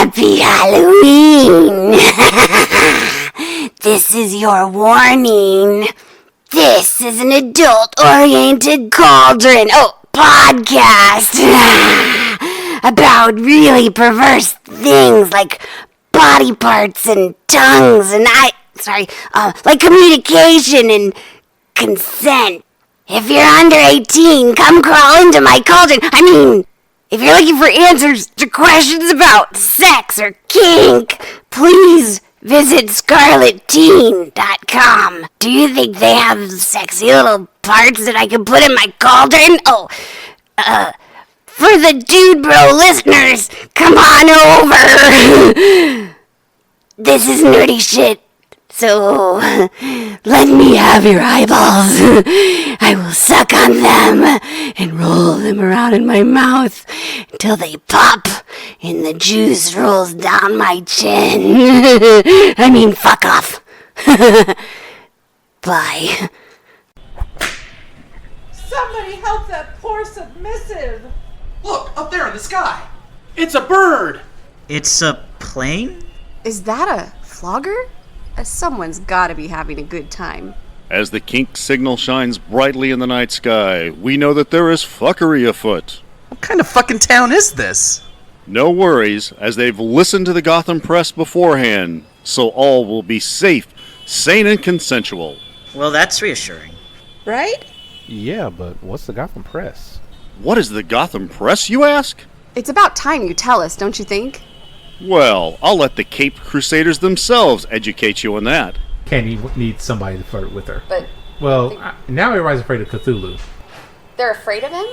Happy Halloween! This is your warning. This is an adult-oriented podcast about really perverse things like body parts and tongues and like communication and consent. If you're under 18, come crawl into my cauldron. I mean, if you're looking for answers to questions about sex or kink, please visit scarletteen.com. Do you think they have sexy little parts that I can put in my cauldron? For the Dude Bro listeners, come on over. This is nerdy shit, so let me have your eyeballs. I will suck on them and roll them around in my mouth until they pop and the juice rolls down my chin. I mean, fuck off. Bye. Somebody help that poor submissive. Look, up there in the sky. It's a bird. It's a plane? Is that a flogger? Someone's gotta be having a good time. As the kink signal shines brightly in the night sky, we know that there is fuckery afoot. What kind of fucking town is this? No worries, as they've listened to the Gotham Press beforehand, so all will be safe, sane, and consensual. Well, that's reassuring. Right? Yeah, but what's the Gotham Press? What is the Gotham Press, you ask? It's about time you tell us, don't you think? Well, I'll let the Cape Crusaders themselves educate you on that. Kenny needs somebody to flirt with her. But Well, now everybody's afraid of Cthulhu. they're afraid of him?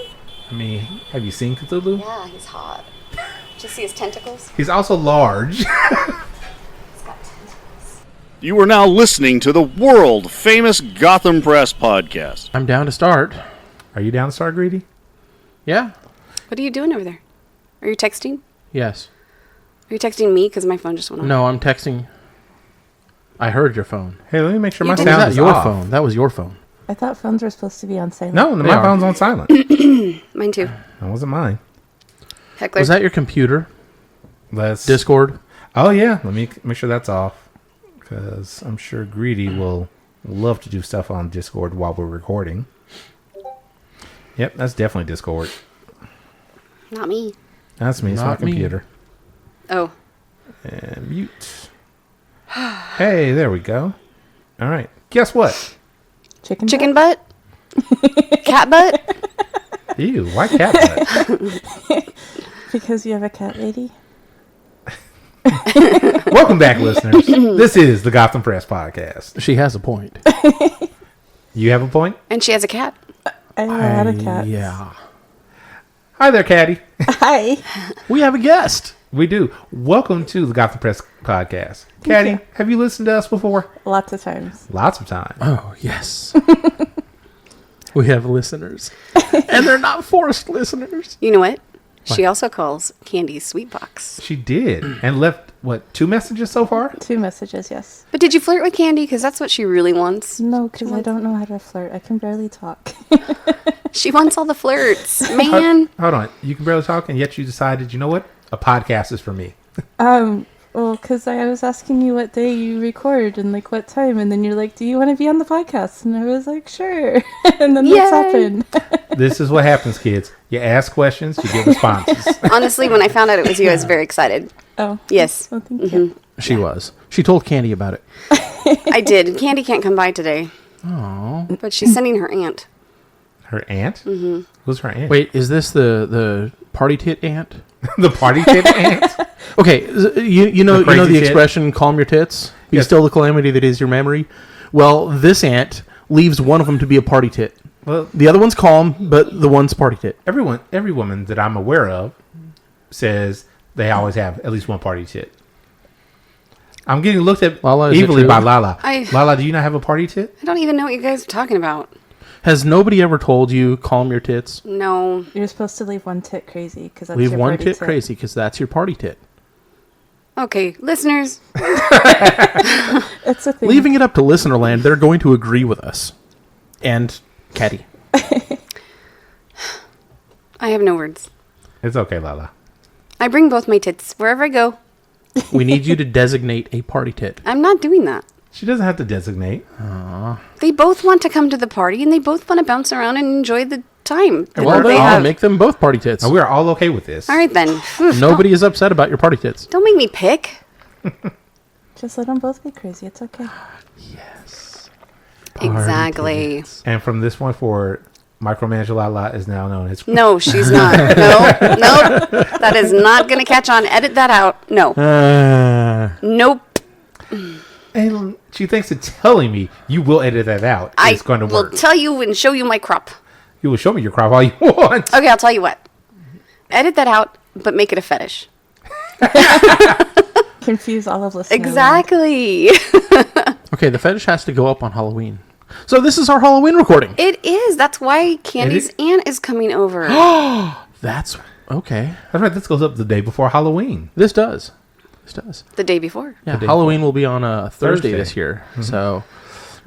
I mean, have you seen Cthulhu? Yeah, he's hot. Did you see his tentacles? He's also large. He's got tentacles. You are now listening to the world-famous Gotham Press podcast. I'm down to start. Are you down to start, Greedy? Yeah? What are you doing over there? Are you texting? Yes. Are you texting me? Because my phone just went off. No, I'm texting. I heard your phone. Hey, let me make sure You my did- sound That is your off. phone. That was your phone. I thought phones were supposed to be on silent. No, They my are. phone's on silent. Mine too. That wasn't mine. Heckler. Was that your computer? Let's. Discord? Oh yeah, let me make sure that's off, because I'm sure Greedy will love to do stuff on Discord while we're recording. Yep, that's definitely Discord. Not me. That's me. It's my Not me. computer. Oh. And mute. Hey, there we go. All right. Guess what? Chicken butt? Cat butt? Ew, why cat butt? Because you have a cat lady. Welcome back, listeners. This is the Gotham Press podcast. She has a point. You have a point? And she has a cat. I have a lot of cats. Yeah. Hi there, Catty. Hi. We have a guest. We do. Welcome to the Gotham Press podcast. Catty, you. have you listened to us before? Lots of times. Lots of times. Oh, yes. We have listeners. And they're not forced listeners. You know what? She also calls Candy's sweet box. She did. And left, 2 messages so far? 2 messages, yes. But did you flirt with Candy? Because that's what she really wants. No, because I don't know how to flirt. I can barely talk. She wants all the flirts. Man. Hold on. You can barely talk, and yet you decided, you know what? A podcast is for me. Well, because I was asking you what day you record and what time, and then you're like, do you want to be on the podcast? And I was like, sure. And then this happened. This is what happens, kids. You ask questions, you get responses. Honestly, when I found out it was you, I was very excited. Oh. Yes. Well, thank you. She was. She told Candy about it. I did. Candy can't come by today. Oh. But she's sending her aunt. Her aunt? Mm-hmm. Who's her aunt? Wait, is this the party tit aunt? The party tit aunt? Okay, you know crazy the tit? expression "calm your tits, be Yes. still the calamity that is your memory." Well, this aunt leaves one of them to be a party tit. Well, The other one's calm, but the one's party tit. every woman that I'm aware of says they always have at least one party tit. I'm getting looked at Lala, is it evilly true? by Lala. I- Lala, do you not have a party tit? I don't even know what you guys are talking about. Has nobody ever told you calm your tits? No. You're supposed to leave one tit crazy because that's Leave your one party tit crazy because that's your party tit. Okay, listeners. It's a thing. Leaving it up to Listenerland, they're going to agree with us. And Catty. I have no words. It's okay, Lala. I bring both my tits wherever I go. We need you to designate a party tit. I'm not doing that. She doesn't have to designate. They both want to come to the party, and they both want to bounce around and enjoy the time. that Well, they then I'll have. make them both party tits. And we are all okay with this. All right, then. Nobody is upset about your party tits. Don't make me pick. Just let them both be crazy. It's okay. Exactly. And from this point forward, Micromanager Lala is now known as... No, she's not. No. That is not going to catch on. Edit that out. No. Nope. And she thinks that telling me you will edit that out is going to will work. tell you and show you my crop. You will show me your crop all you want. Okay, I'll tell you what. Edit that out, but make it a fetish. Confuse all of listeners. Exactly. Okay, the fetish has to go up on Halloween. So this is our Halloween recording. It is. That's why Candy's aunt is coming over. That's okay. That's right. This goes up the day before Halloween. This does. The day before. Yeah, day Halloween will be on a Thursday this year. Mm-hmm. So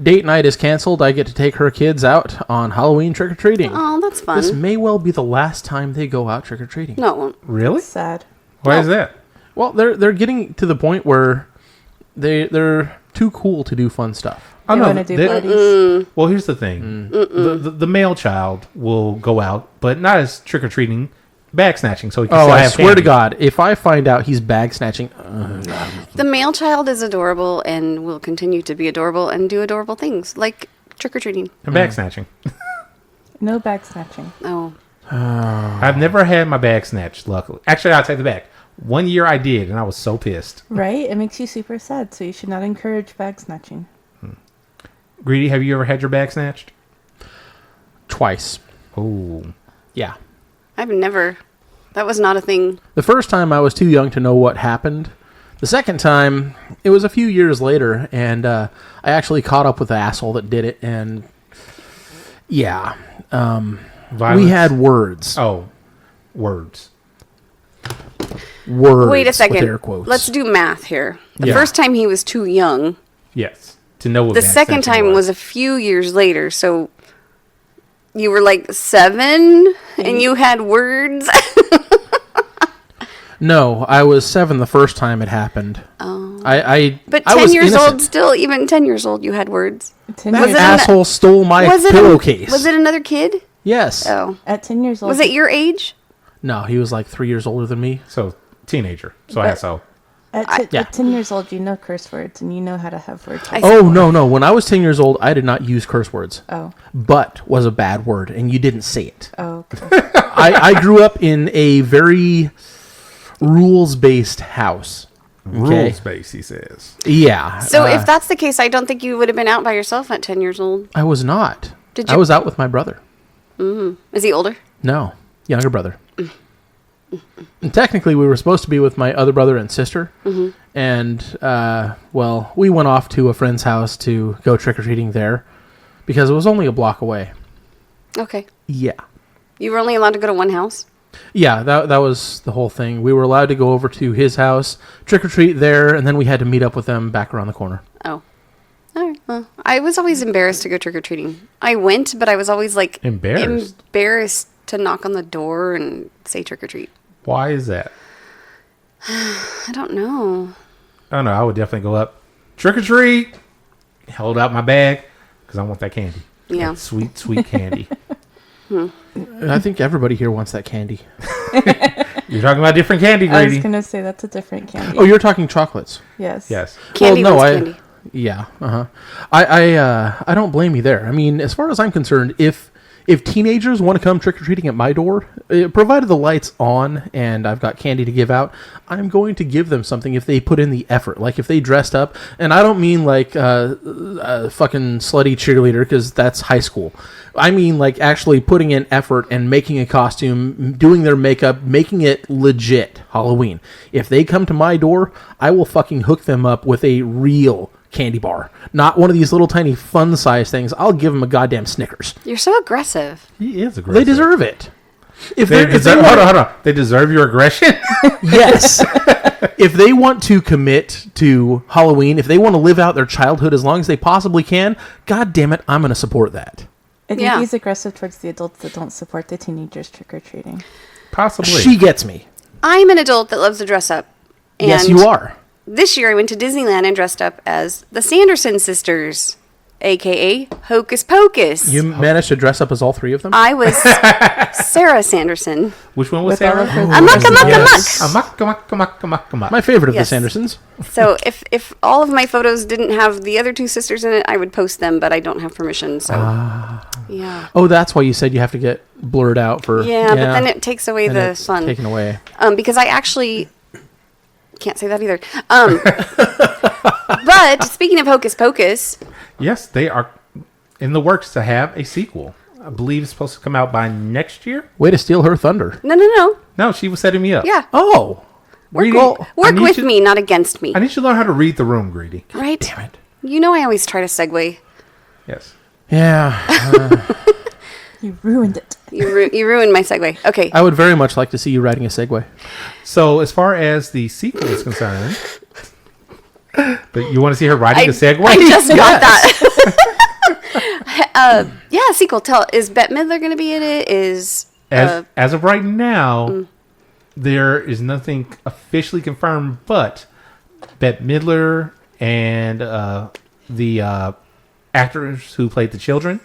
date night is canceled. I get to take her kids out on Halloween trick-or-treating. Oh, that's fun. This may well be the last time they go out trick-or-treating. No, it won't. Really? Sad. Why is that? Well, they're getting to the point where they're too cool to do fun stuff. Oh, You no, want to do they- parties? Well, here's the thing. The male child will go out, but not as trick-or-treating, bag snatching. So he can Oh, still I have swear to candy. God, if I find out he's bag snatching, The male child is adorable and will continue to be adorable and do adorable things, like trick-or-treating. And bag snatching. No bag snatching. Oh. I've never had my bag snatched, luckily. Actually, I'll take it back. 1 year I did, and I was so pissed. Right? It makes you super sad, so you should not encourage bag snatching. Greedy, have you ever had your bag snatched? twice. Oh. Yeah. I've never. That was not a thing. The first time I was too young to know what happened. The second time, it was a few years later, and I actually caught up with the asshole that did it, and yeah. We had words. Oh. Words. Words. Wait a with second. air quotes. Let's do math here. The Yeah. first time he was too young. Yes. To know what The bag second snatching time was a few years later. So you were like 7 and you had words. No, I was 7 the first time it happened. Oh. But But 10 was years innocent. old, still, even 10 years old, you had words. Ten That years, asshole stole my pillowcase. Was it another kid? Yes. Oh. at 10 years old. Was it your age? No, he was like 3 years older than me. So, teenager. So, asshole. Yeah. At 10 years old, you know curse words and you know how to have words. Oh, no. When I was 10 years old, I did not use curse words. Oh. But was a bad word, and you didn't say it. Oh, okay. I grew up in a very rules-based house. Okay? Rules base, he says. Yeah. So if that's the case, I don't think you would have been out by yourself at 10 years old. I was not. Did I you- was out with my brother. Is he older? No, younger brother. And technically, we were supposed to be with my other brother and sister. And, well, we went off to a friend's house to go trick-or-treating there because it was only a block away. Okay. Yeah. You were only allowed to go to one house? Yeah, that was the whole thing. We were allowed to go over to his house, trick-or-treat there, and then we had to meet up with them back around the corner. Oh. All right. Well, I was always embarrassed to go trick-or-treating. I went, but I was always, like... Embarrassed? Embarrassed to knock on the door and say trick-or-treat. Why is that? I don't know. I don't know. I would definitely go up, trick or treat, hold out my bag, because I want that candy. Yeah. That sweet, sweet candy. I think everybody here wants that candy. You're talking about different candy, I was Grady. going to say that's a different candy. Oh, you're talking chocolates. Yes. Yes. Candy well, no, wants candy. Yeah. I don't blame you there. I mean, as far as I'm concerned, if teenagers want to come trick-or-treating at my door, provided the light's on and I've got candy to give out, I'm going to give them something if they put in the effort. Like if they dressed up, and I don't mean like a fucking slutty cheerleader because that's high school. I mean like actually putting in effort and making a costume, doing their makeup, making it legit Halloween. If they come to my door, I will fucking hook them up with a real candy bar, not one of these little tiny fun size things. I'll give them a goddamn Snickers. You're so aggressive. He is aggressive. They deserve it. If They they're- deserve, hold on. They deserve your aggression? yes. If they want to commit to Halloween, if they want to live out their childhood as long as they possibly can, god damn it, I'm going to support that. I think Yeah. he's aggressive towards the adults that don't support the teenagers trick-or-treating. Possibly. She gets me. I'm an adult that loves to dress up. And Yes, you are. This year I went to Disneyland and dressed up as the Sanderson sisters, aka Hocus Pocus. You managed to dress up as all three of them? I was Sarah Sanderson. Which one was With all Sarah? of her Amok, amok, Yes. Amok. My favorite of Yes. the Sandersons. So if all of my photos didn't have the other two sisters in it, I would post them, but I don't have permission. So yeah. Oh, that's why you said you have to get blurred out for... Yeah, but then it takes away and the it's fun. taken away. Because I actually can't say that either. But speaking of Hocus Pocus, Yes, they are in the works to have a sequel. I believe it's supposed to come out by next year. Way to steal her thunder. no. No, she was setting me up. Yeah. Oh. Greedy, Work I need with you- me, not against me. I need you to learn how to read the room, Greedy. Right? Damn it. You know I always try to segue. Yes. Yeah. You ruined it. You ruined my segue. Okay. I would very much like to see you riding a Segway. So as far as the sequel is concerned, but you want to see her riding a Segway? I just got that. Yeah, sequel. Is Bette Midler going to be in it? As of right now, there is nothing officially confirmed, but Bette Midler and the actors who played the children,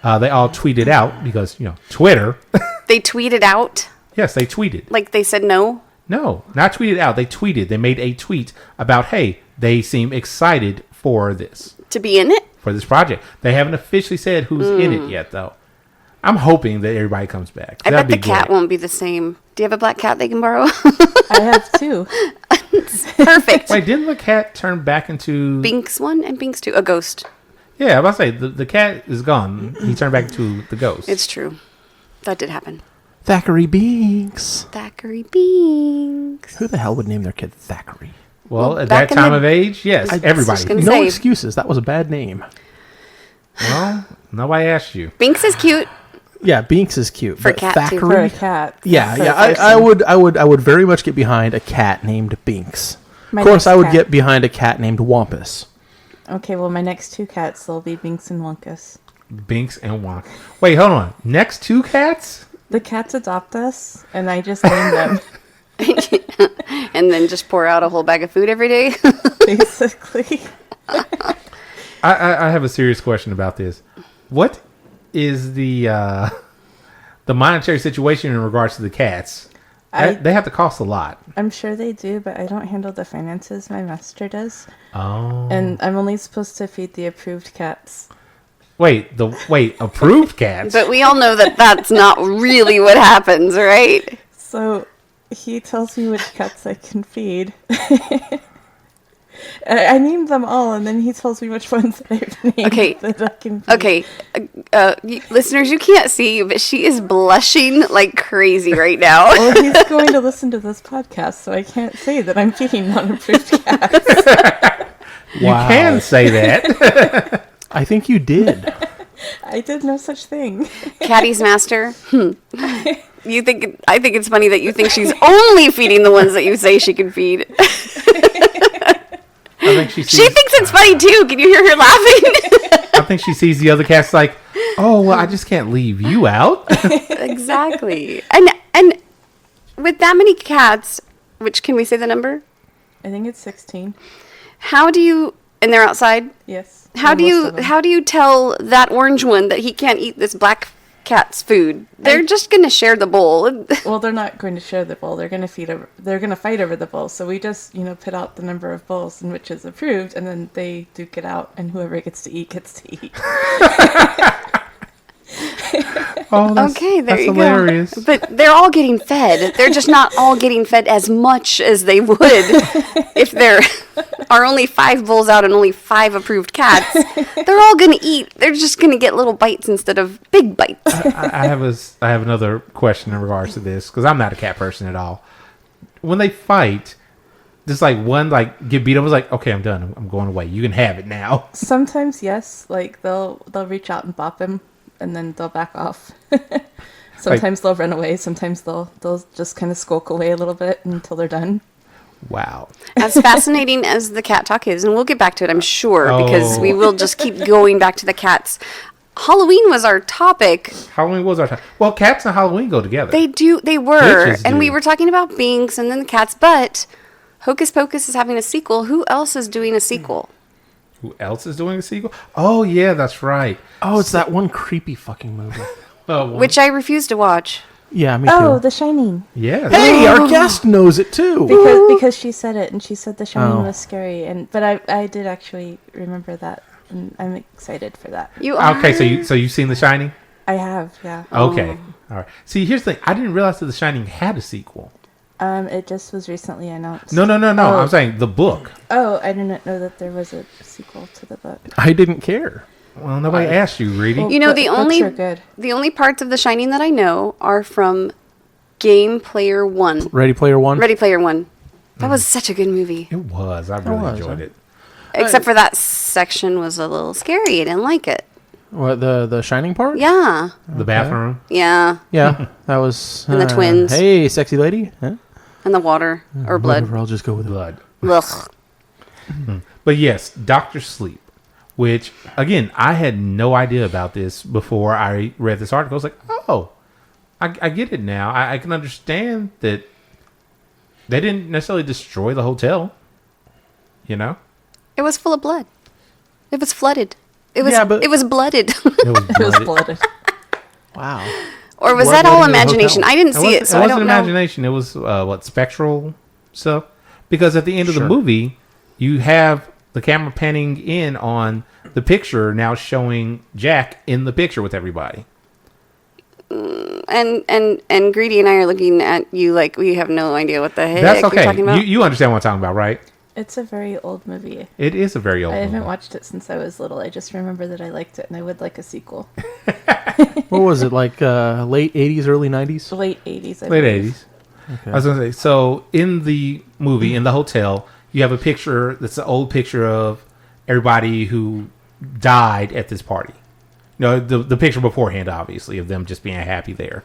they all tweeted out because, Twitter. They tweeted out? Yes, they tweeted. Like they said no? No, not tweeted out. They tweeted. They made a tweet about, hey, they seem excited for this. To be in it? For this project. They haven't officially said who's in it yet, though. I'm hoping that everybody comes back. I bet That'd the be cat great. won't be the same. Do you have a black cat they can borrow? I have 2. Perfect. Wait, didn't the cat turn back into... Binks 1 and Binks 2. A ghost. Yeah, I was about to say, the cat is gone. He turned back into the ghost. It's true. That did happen. Thackeray Binks. Thackeray Binks. Who the hell would name their kid Thackeray? Well, at back that in time the- of age, yes, I was everybody. just gonna No say- excuses. That was a bad name. Well, nobody asked you. Binks is cute. Yeah, Binks is cute. For but cat, too. For Thackeray? a cat. Yeah, For a yeah. person. I would very much get behind a cat named Binks. My Of course, next I would cat. get behind a cat named Wampus. Okay, well, my next 2 cats, they'll be Binks and Wonkus. Binks and Wonk. Wait, hold on. Next 2 cats? The cats adopt us, and I just name them, And then just pour out a whole bag of food every day. basically. I have a serious question about this. What is the monetary situation in regards to the cats? They have to cost a lot. I'm sure they do, but I don't handle the finances. My master does. Oh. And I'm only supposed to feed the approved cats. Wait, approved cats? But we all know that that's not really what happens, right? So he tells me which cats I can feed. I named them all, and then he tells me which ones I've named Okay. that I can feed. Okay, listeners, you can't see, but she is blushing like crazy right now. Well, he's going to listen to this podcast, so I can't say that I'm feeding non-approved cats. You can say that. I think you did. I did no such thing. Catty's master. I think it's funny that you think she's only feeding the ones that you say she can feed. I think she sees, She thinks it's funny too. Can you hear her laughing? I think she sees the other cats like, oh, well, I just can't leave you out. Exactly. And with that many cats, which can we say the number? I think it's 16. How do you? And they're outside. Yes. How do Most you? of them. How do you tell that orange one that he can't eat this black cat's food? They're just gonna share the bowl. Well, they're not going to share the bowl. They're going to They're going to fight over the bowl. So we just, put out the number of bowls in which is approved, and then they duke it out, and whoever gets to eat gets to eat. Oh, that's, Okay, there that's you hilarious. go. But they're all getting fed. They're just not all getting fed as much as they would if there are only 5 bowls out and only 5 approved cats. They're all gonna eat. They're just gonna get little bites instead of big bites. I have another question in regards to this because I'm not a cat person at all. When they fight, just like one get beat up, was like, okay, I'm done. I'm going away. You can have it now. Sometimes, yes, like they'll reach out and bop him, and then they'll back off. Sometimes they'll run away. Sometimes they'll just kind of skulk away a little bit until they're done. Wow. As fascinating as the cat talk is, and we'll get back to it, I'm sure, because Oh. we will just keep going back to the cats. Halloween was our topic. Halloween was our time. Well, cats and Halloween go together. They were, Witches and we do. were talking about Binks and then the cats, but Hocus Pocus is having a sequel. Who else is doing a sequel? Who else is doing a sequel? Oh, yeah, that's right. Oh, it's that one creepy fucking movie. Which I refuse to watch. Yeah, me too. Oh, The Shining. Yeah. Hey, our guest knows it too. Because she said it, and she said The Shining was scary. But I did actually remember that, and I'm excited for that. You are? Okay, so you've seen The Shining? I have, yeah. Okay. All right. See, here's the thing. I didn't realize that The Shining had a sequel. It just was recently announced. No. Oh. I'm saying the book. Oh, I didn't know that there was a sequel to the book. I didn't care. Well, nobody asked you, Reedy. Well, You know, books are good. the only parts of The Shining that I know are from Game Player One. Ready Player One? Ready Player One. That was such a good movie. It was. I really enjoyed it. Except for that section was a little scary. I didn't like it. What, the Shining part? Yeah. The bathroom. Yeah. Yeah, that was... And the twins. Hey, sexy lady. Huh? And the water. Or blood. Whatever, I'll just go with it. Blood. Ugh. But yes, Dr. Sleep, which, again, I had no idea about this before I read this article. I was like, oh, I get it now. I can understand that they didn't necessarily destroy the hotel, you know? It was full of blood. It was flooded. It was Yeah, but- it was blooded. It was It was bloody. blooded. Wow. Or was Blood that all letting in the imagination? hotel. I didn't see it, so I wasn't don't know. imagination. It was, spectral stuff? Because at the end of the Sure. movie, you have the camera panning in on the picture now showing Jack in the picture with everybody. And Greedy and I are looking at you like we have no idea what the heck That's you're okay. talking about. You understand what I'm talking about, right? It's a very old movie. It is a very old I haven't movie. watched it since I was little. I just remember that I liked it, and I would like a sequel. What was it, like late 80s, early 90s? Late 80s, I Late believe. 80s. I was going to say, so in the movie, in the hotel, you have a picture that's an old picture of everybody who died at this party. You know, the picture beforehand, obviously, of them just being happy there.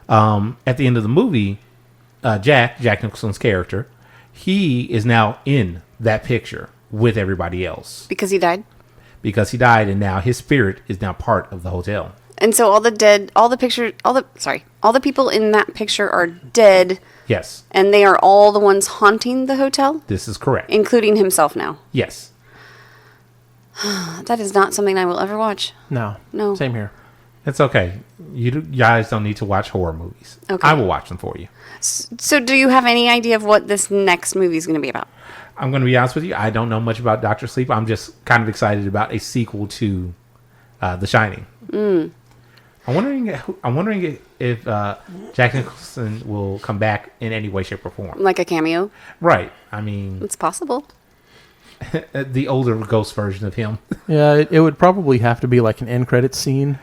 At the end of the movie, Jack Nicholson's character, he is now in that picture with everybody else Because he died. because he died, and now his spirit is now part of the hotel. And so all the people in that picture are dead, Yes, and they are all the ones haunting the hotel, this is correct. including himself now. Yes. That is not something I will ever watch. No. No. Same here. It's okay. You guys don't need to watch horror movies. Okay. I will watch them for you. So do you have any idea of what this next movie is going to be about? I'm going to be honest with you. I don't know much about Dr. Sleep. I'm just kind of excited about a sequel to The Shining. I'm wondering if Jack Nicholson will come back in any way, shape, or form. Like a cameo? Right. I mean, It's possible. the older ghost version of him. Yeah, it would probably have to be like an end credits scene.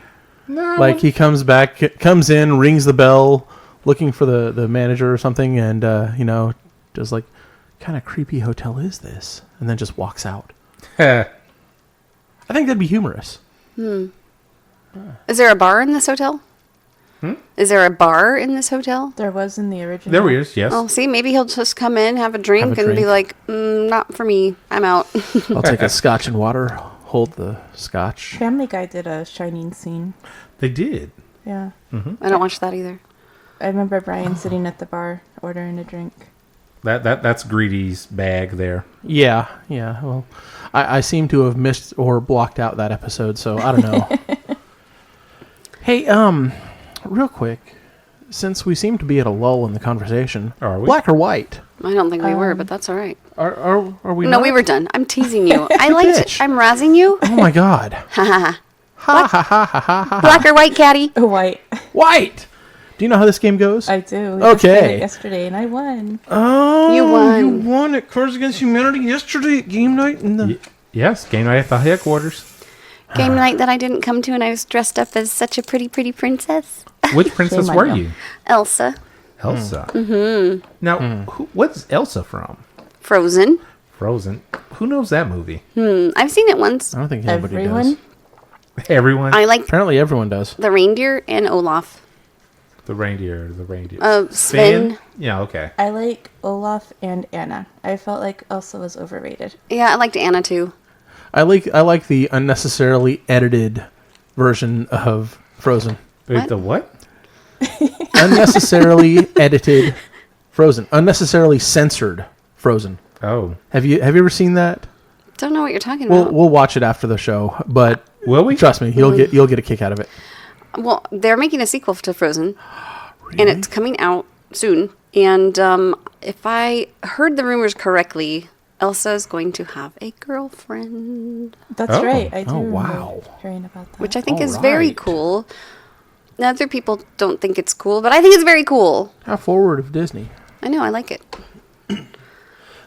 No. Like he comes in, rings the bell, looking for the manager or something, and just like, kind of creepy hotel is this? And then just walks out. I think that'd be humorous. Is there a bar in this hotel? Is there a bar in this hotel? There was in the original. There he is, yes. Oh, see, maybe he'll just come in, have a drink, and be drink. like, not for me. I'm out. I'll take a scotch and water, hold the scotch. Family Guy did a Shining scene. They did. Yeah. I don't watch that either. I remember Brian sitting at the bar ordering a drink. That's Greedy's bag there. Yeah. Well, I seem to have missed or blocked out that episode, so I don't know. Hey, real quick, since we seem to be at a lull in the conversation, Are we? black or white? I don't think we were, but that's all right. Are we? No, not? we were done. I'm teasing you. I liked it. bitch. I'm razzing you. Oh my god! Ha ha Ha ha ha ha ha ha! Black or white, Catty? White. White. Do you know how this game goes? I do. We Okay. just played it yesterday, and I won. Oh, You won. You won at Cards Against Humanity yesterday at game night. Yes, game night at the headquarters. Game night that I didn't come to, and I was dressed up as such a pretty, pretty princess. Which princess Shame on were you. you? Elsa. Elsa. Mm-hmm. Now, what's Elsa from? Frozen. Frozen. Who knows that movie? I've seen it once. I don't think anybody Everyone? does. Everyone. I like Apparently, everyone does. the reindeer and Olaf. The reindeer. Sven. Yeah, okay. I like Olaf and Anna. I felt like Elsa was overrated. Yeah, I liked Anna too. I like the unnecessarily edited version of Frozen. What? The what? Unnecessarily edited Frozen. Unnecessarily censored Frozen. Oh, Have you ever seen that? Don't know what you're talking We'll about. we'll watch it after the show, but will we? trust me, you'll get a kick out of it. Well, they're making a sequel to Frozen, and it's coming out soon. And if I heard the rumors correctly, Elsa's going to have a girlfriend, That's Oh. right. I do Oh, remember wow. hearing about that. which I think All is very right. cool. Other people don't think it's cool, but I think it's very cool. How forward of Disney. I know, I like it.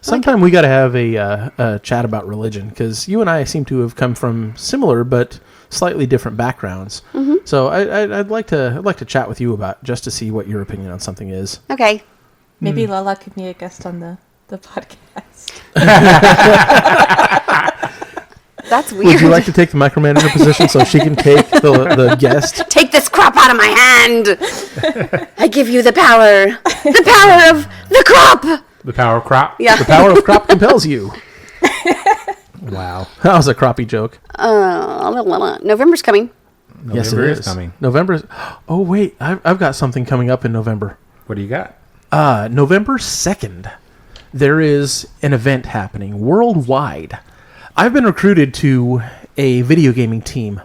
Sometime we got to have a chat about religion, because you and I seem to have come from similar but slightly different backgrounds. So I'd like to chat with you about, just to see what your opinion on something is. Okay. Maybe Lala could be a guest on the podcast. That's weird. Would you like to take the micromanager position so she can take the guest? Take this crop out of my hand. I give you the power. The power of the crop. The power of crop. Yeah. The power of crop compels you. Wow, that was a crappy joke. November's coming. Yes, it November is coming. November. Oh wait, I've got something coming up in November. What do you got? November 2nd, there is an event happening worldwide. I've been recruited to a video gaming team.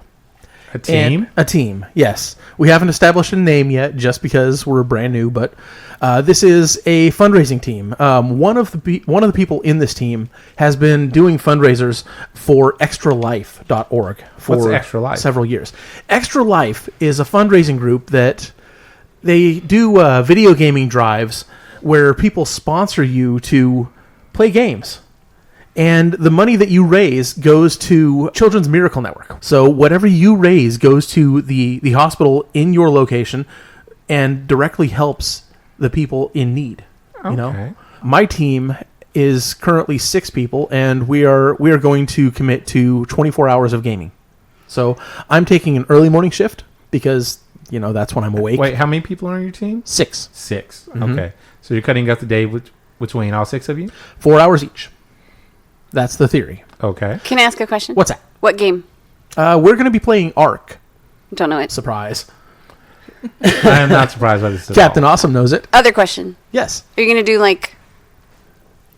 A team? A team, yes. We haven't established a name yet, just because we're brand new, but this is a fundraising team. One of the people in this team has been doing fundraisers for extralife.org for What's Extra Life? several years. Extra Life is a fundraising group that they do video gaming drives where people sponsor you to play games. And the money that you raise goes to Children's Miracle Network. So whatever you raise goes to the hospital in your location and directly helps the people in need. You know, Okay. my team is currently 6 people, and we are going to commit to 24 hours of gaming. So I'm taking an early morning shift because that's when I'm awake. Wait, how many people are on your team? 6, 6. Okay. So you're cutting up the day between all 6 of you? 4 hours each. That's the theory. Okay. Can I ask a question? What's that? What game? We're going to be playing Ark. Don't know it. Surprise. I am not surprised by this at Captain all. Awesome knows it. Other question. Yes. Are you going to do like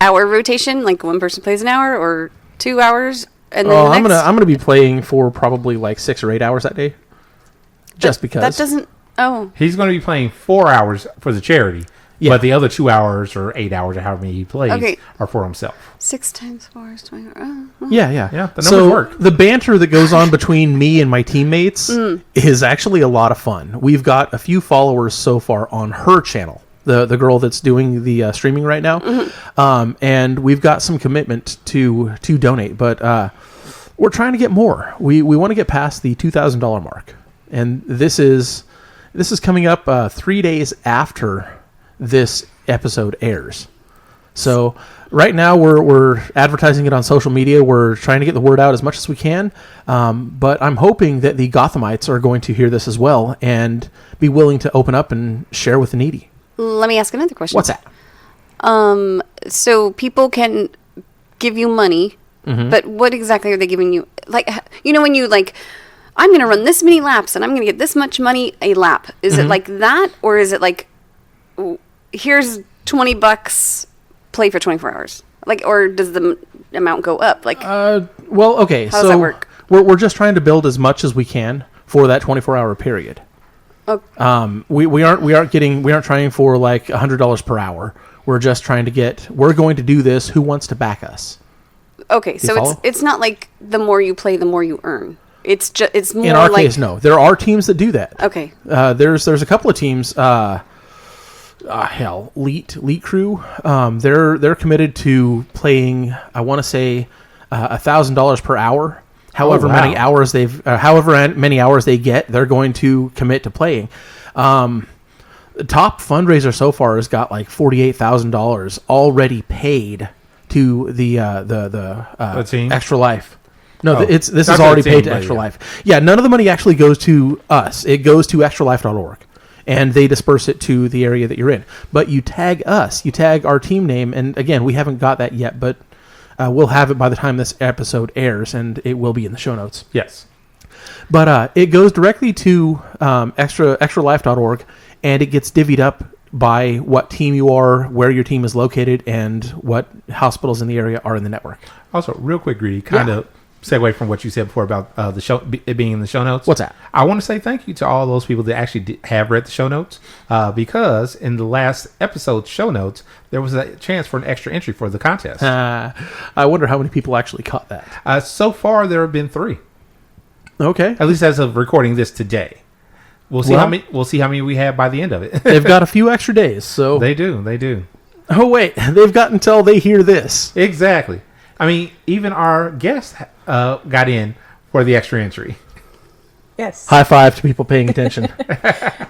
hour rotation, like one person plays an hour or 2 hours, and then Oh, the I'm next? gonna be playing for probably like 6 or 8 hours that day. Just because. That doesn't. Oh, He's going to be playing 4 hours for the charity, Yeah. but the other 2 hours or 8 hours or however many he plays Okay. are for himself. 6 times 4 is 20. Oh, well. Yeah. Yeah, the numbers so work. the banter that goes on between me and my teammates is actually a lot of fun. We've got a few followers so far on her channel, the girl that's doing the streaming right now, and we've got some commitment to donate, but we're trying to get more. We want to get past the $2,000 mark, and this is coming up 3 days after this episode airs. So right now we're advertising it on social media. We're trying to get the word out as much as we can. But I'm hoping that the Gothamites are going to hear this as well and be willing to open up and share with the needy. Let me ask another question. What's that? So people can give you money, but what exactly are they giving you? Like, when you like, I'm going to run this many laps and I'm going to get this much money a lap. Is it like that, or is it like, here's $20, play for 24 hours? Like, or does the amount go up? Like, Well, okay. How does that work? We're just trying to build as much as we can for that 24-hour period. okay. We aren't trying for like $100 per hour. We're just trying to get. We're going to do this. Who wants to back us? Okay, so follow? it's not like the more you play, the more you earn. It's more In our like case, no. There are teams that do that. Okay. There's a couple of teams. Elite Crew. They're committed to playing. I want to say $1,000 per hour. However wow. many hours they get, they're going to commit to playing. The top fundraiser so far has got like $48,000 already paid to the team? Extra Life. No, Oh. this is Not the already team, paid to but Extra yeah. Life. Yeah, none of the money actually goes to us. It goes to extralife.org. And they disperse it to the area that you're in. But you tag us. You tag our team name. And again, we haven't got that yet, but we'll have it by the time this episode airs, and it will be in the show notes. Yes. But it goes directly to extralife.org, and it gets divvied up by what team you are, where your team is located, and what hospitals in the area are in the network. Also, real quick, Greedy, kind of segue from what you said before about the show it being in the show notes. What's that? I want to say thank you to all those people that actually have read the show notes, because in the last episode's show notes, there was a chance for an extra entry for the contest. I wonder how many people actually caught that. So far, there have been 3. Okay. At least as of recording this today. We'll see how many. We'll see how many we have by the end of it. They've got a few extra days, so They do. Oh wait, they've got until they hear this. Exactly. I mean, even our guest got in for the extra entry. Yes. High five to people paying attention.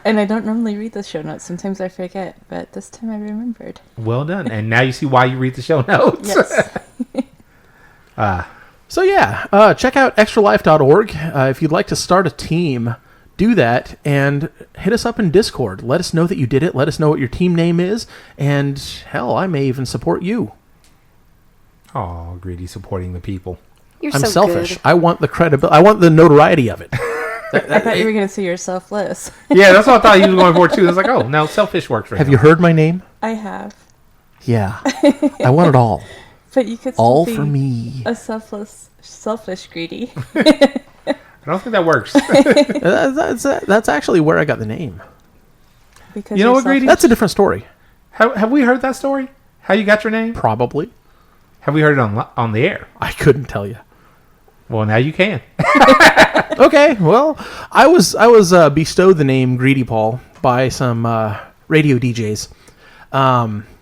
And I don't normally read the show notes. Sometimes I forget, but this time I remembered. Well done. And now you see why you read the show notes. Yes. So yeah, check out extralife.org. If you'd like to start a team, do that and hit us up in Discord. Let us know that you did it. Let us know what your team name is, and hell, I may even support you. Oh, Greedy supporting the people. You're I'm so selfish. good. I want the credibility. I want the notoriety of it. I thought you were going to say you're selfless. Yeah, that's what I thought you were going for too. I was like, oh, now selfish works right Have now. you heard my name? I have. Yeah. I want it all. But you could still All be for me. a selfish greedy. I don't think that works. That's actually where I got the name. Because You know you're what, Greedy? selfish. That's a different story. Have we heard that story? How you got your name? Probably. Have we heard it on the air? I couldn't tell you. Well, now you can. Okay, well, I was bestowed the name Greedy Paul by some radio DJs.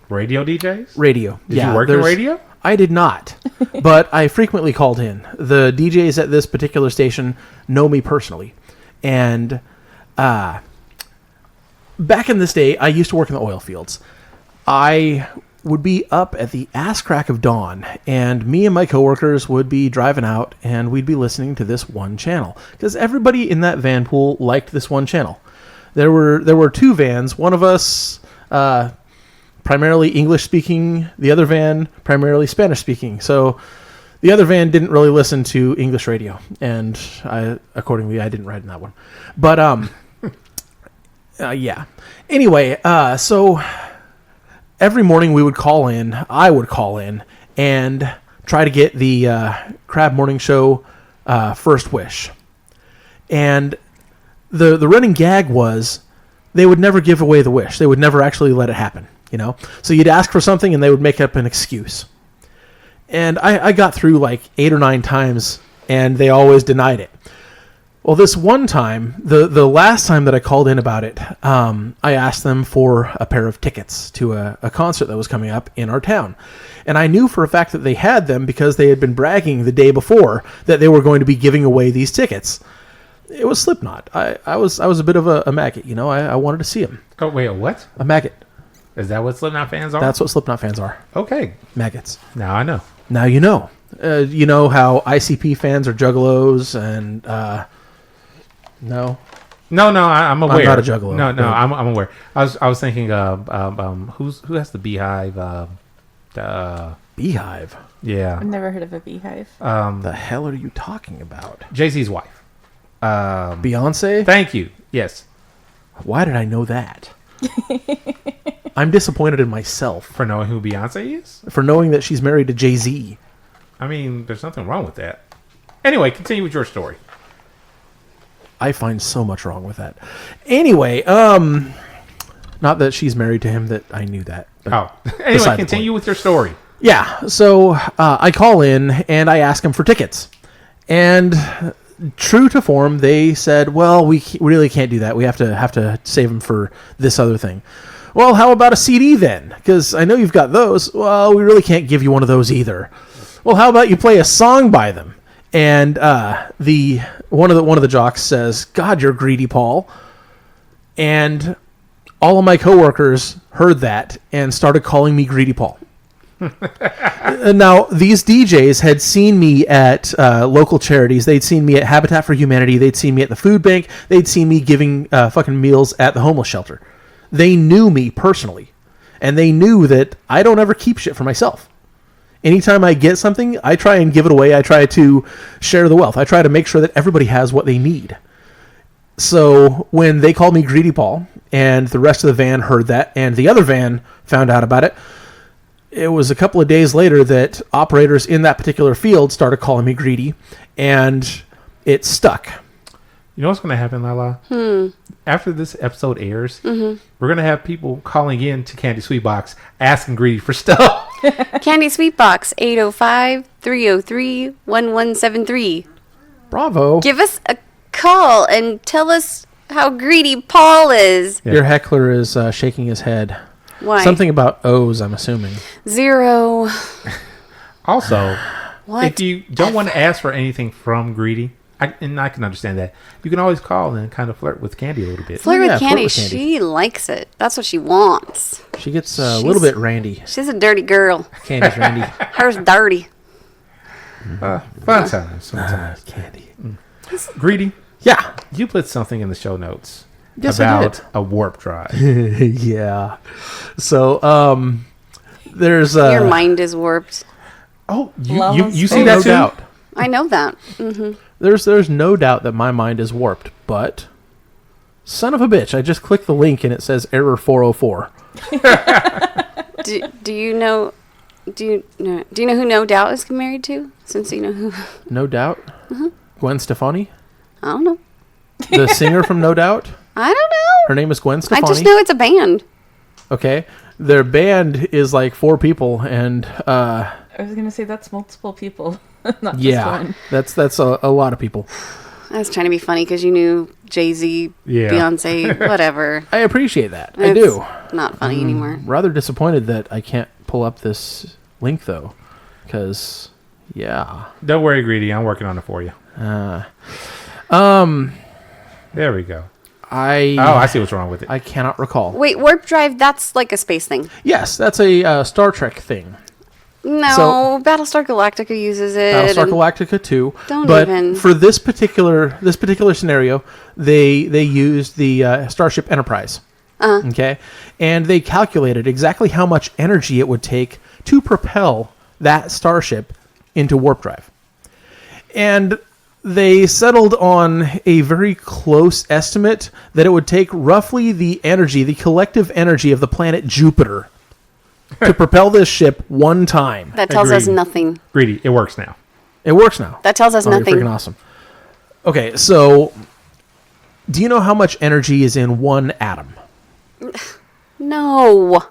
Radio DJs? Radio. Did you work in radio? I did not, but I frequently called in. The DJs at this particular station know me personally, and back in this day, I used to work in the oil fields. I would be up at the ass crack of dawn, and me and my coworkers would be driving out, and we'd be listening to this one channel because everybody in that van pool liked this one channel. There were 2 vans. One of us primarily English speaking, the other van primarily Spanish speaking. So the other van didn't really listen to English radio, and accordingly I didn't ride in that one. But yeah. Anyway, so every morning we would call in. I would call in and try to get the Crab Morning Show first wish. And the running gag was they would never give away the wish. They would never actually let it happen. You know, so you'd ask for something and they would make up an excuse. And I got through like 8 or 9 times and they always denied it. Well, this one time, the last time that I called in about it, I asked them for a pair of tickets to a concert that was coming up in our town. And I knew for a fact that they had them because they had been bragging the day before that they were going to be giving away these tickets. It was Slipknot. I was a bit of a maggot, you know. I wanted to see them. Oh, wait, a what? A maggot. Is that what Slipknot fans are? That's what Slipknot fans are. Okay. Maggots. Now I know. Now you know. You know how ICP fans are juggalos and no. No, I'm aware. I'm not a juggalo. No, I'm aware. I was thinking who has the beehive? Beehive. Yeah. I've never heard of a beehive. The hell are you talking about? Jay-Z's wife. Beyonce? Thank you. Yes. Why did I know that? I'm disappointed in myself For knowing who Beyonce is? for knowing that she's married to Jay-Z. I mean, there's nothing wrong with that. Anyway, continue with your story. I find so much wrong with that. Anyway, not that she's married to him, that I knew that. But Oh. Anyway, beside the continue point. with your story. Yeah, so I call in and I ask them for tickets. And true to form, they said, well, we really can't do that. We have to save them for this other thing. Well, how about a CD then? Because I know you've got those. Well, we really can't give you one of those either. Well, how about you play a song by them? And one of the jocks says, God, you're greedy, Paul. And all of my coworkers heard that and started calling me Greedy Paul. Now, these DJs had seen me at local charities. They'd seen me at Habitat for Humanity. They'd seen me at the food bank. They'd seen me giving fucking meals at the homeless shelter. They knew me personally. And they knew that I don't ever keep shit for myself. Anytime I get something, I try and give it away. I try to share the wealth. I try to make sure that everybody has what they need. So when they called me Greedy Paul, and the rest of the van heard that, and the other van found out about it, it was a couple of days later that operators in that particular field started calling me Greedy, and it stuck. You know what's going to happen, Lala? After this episode airs, we're going to have people calling in to Candy Sweetbox asking Greedy for stuff. Candy Sweetbox 805-303-1173. Bravo. Give us a call and tell us how greedy Paul is. Your heckler is shaking his head. Why? Something about O's, I'm assuming. 0. Also, What? if you don't want to ask for anything from Greedy, and I can understand that, you can always call and kind of flirt with Candy a little bit. Flirt Yeah, with flirt Candy. with Candy. She likes it. That's what she wants. She gets a little bit randy. She's a dirty girl. Candy's randy. Her's dirty. Fun times. Sometimes. Candy. Greedy, Yeah. you put something in the show notes Yes, I about did. a warp drive. Yeah. So, there's Your mind is warped. Oh, you Lala's see oh, that no too? doubt. I know that. Hmm. There's no doubt that my mind is warped, but son of a bitch, I just clicked the link and it says error 404. Do you know? Do you know who No Doubt is married to? Since you know who, No doubt. Gwen Stefani, I don't know. the singer from No Doubt. I don't know. Her name is Gwen I Stefani. just know it's a band. Okay, their band is like 4 people, and I was gonna say that's multiple people, not just yeah, one. that's a lot of people. I was trying to be funny because you knew Jay-Z, Yeah. Beyonce, whatever. I appreciate that. I It's do. Not funny anymore. Rather disappointed that I can't pull up this link though, because yeah. Don't worry, Greedy. I'm working on it for you. There we go. I see what's wrong with it. I cannot recall. Wait, warp drive? That's like a space thing. Yes, that's a Star Trek thing. No, So- Battlestar Galactica uses it. Battlestar and- Galactica 2. Don't but even. for this particular scenario, they used the Starship Enterprise. Okay, and they calculated exactly how much energy it would take to propel that starship into warp drive, and they settled on a very close estimate that it would take roughly the collective energy of the planet Jupiter to propel this ship one time. That tells us Agreed. nothing. Greedy, it works now. It works now. That tells us Oh, you're nothing. freaking awesome. Okay, so do you know how much energy is in one atom? No.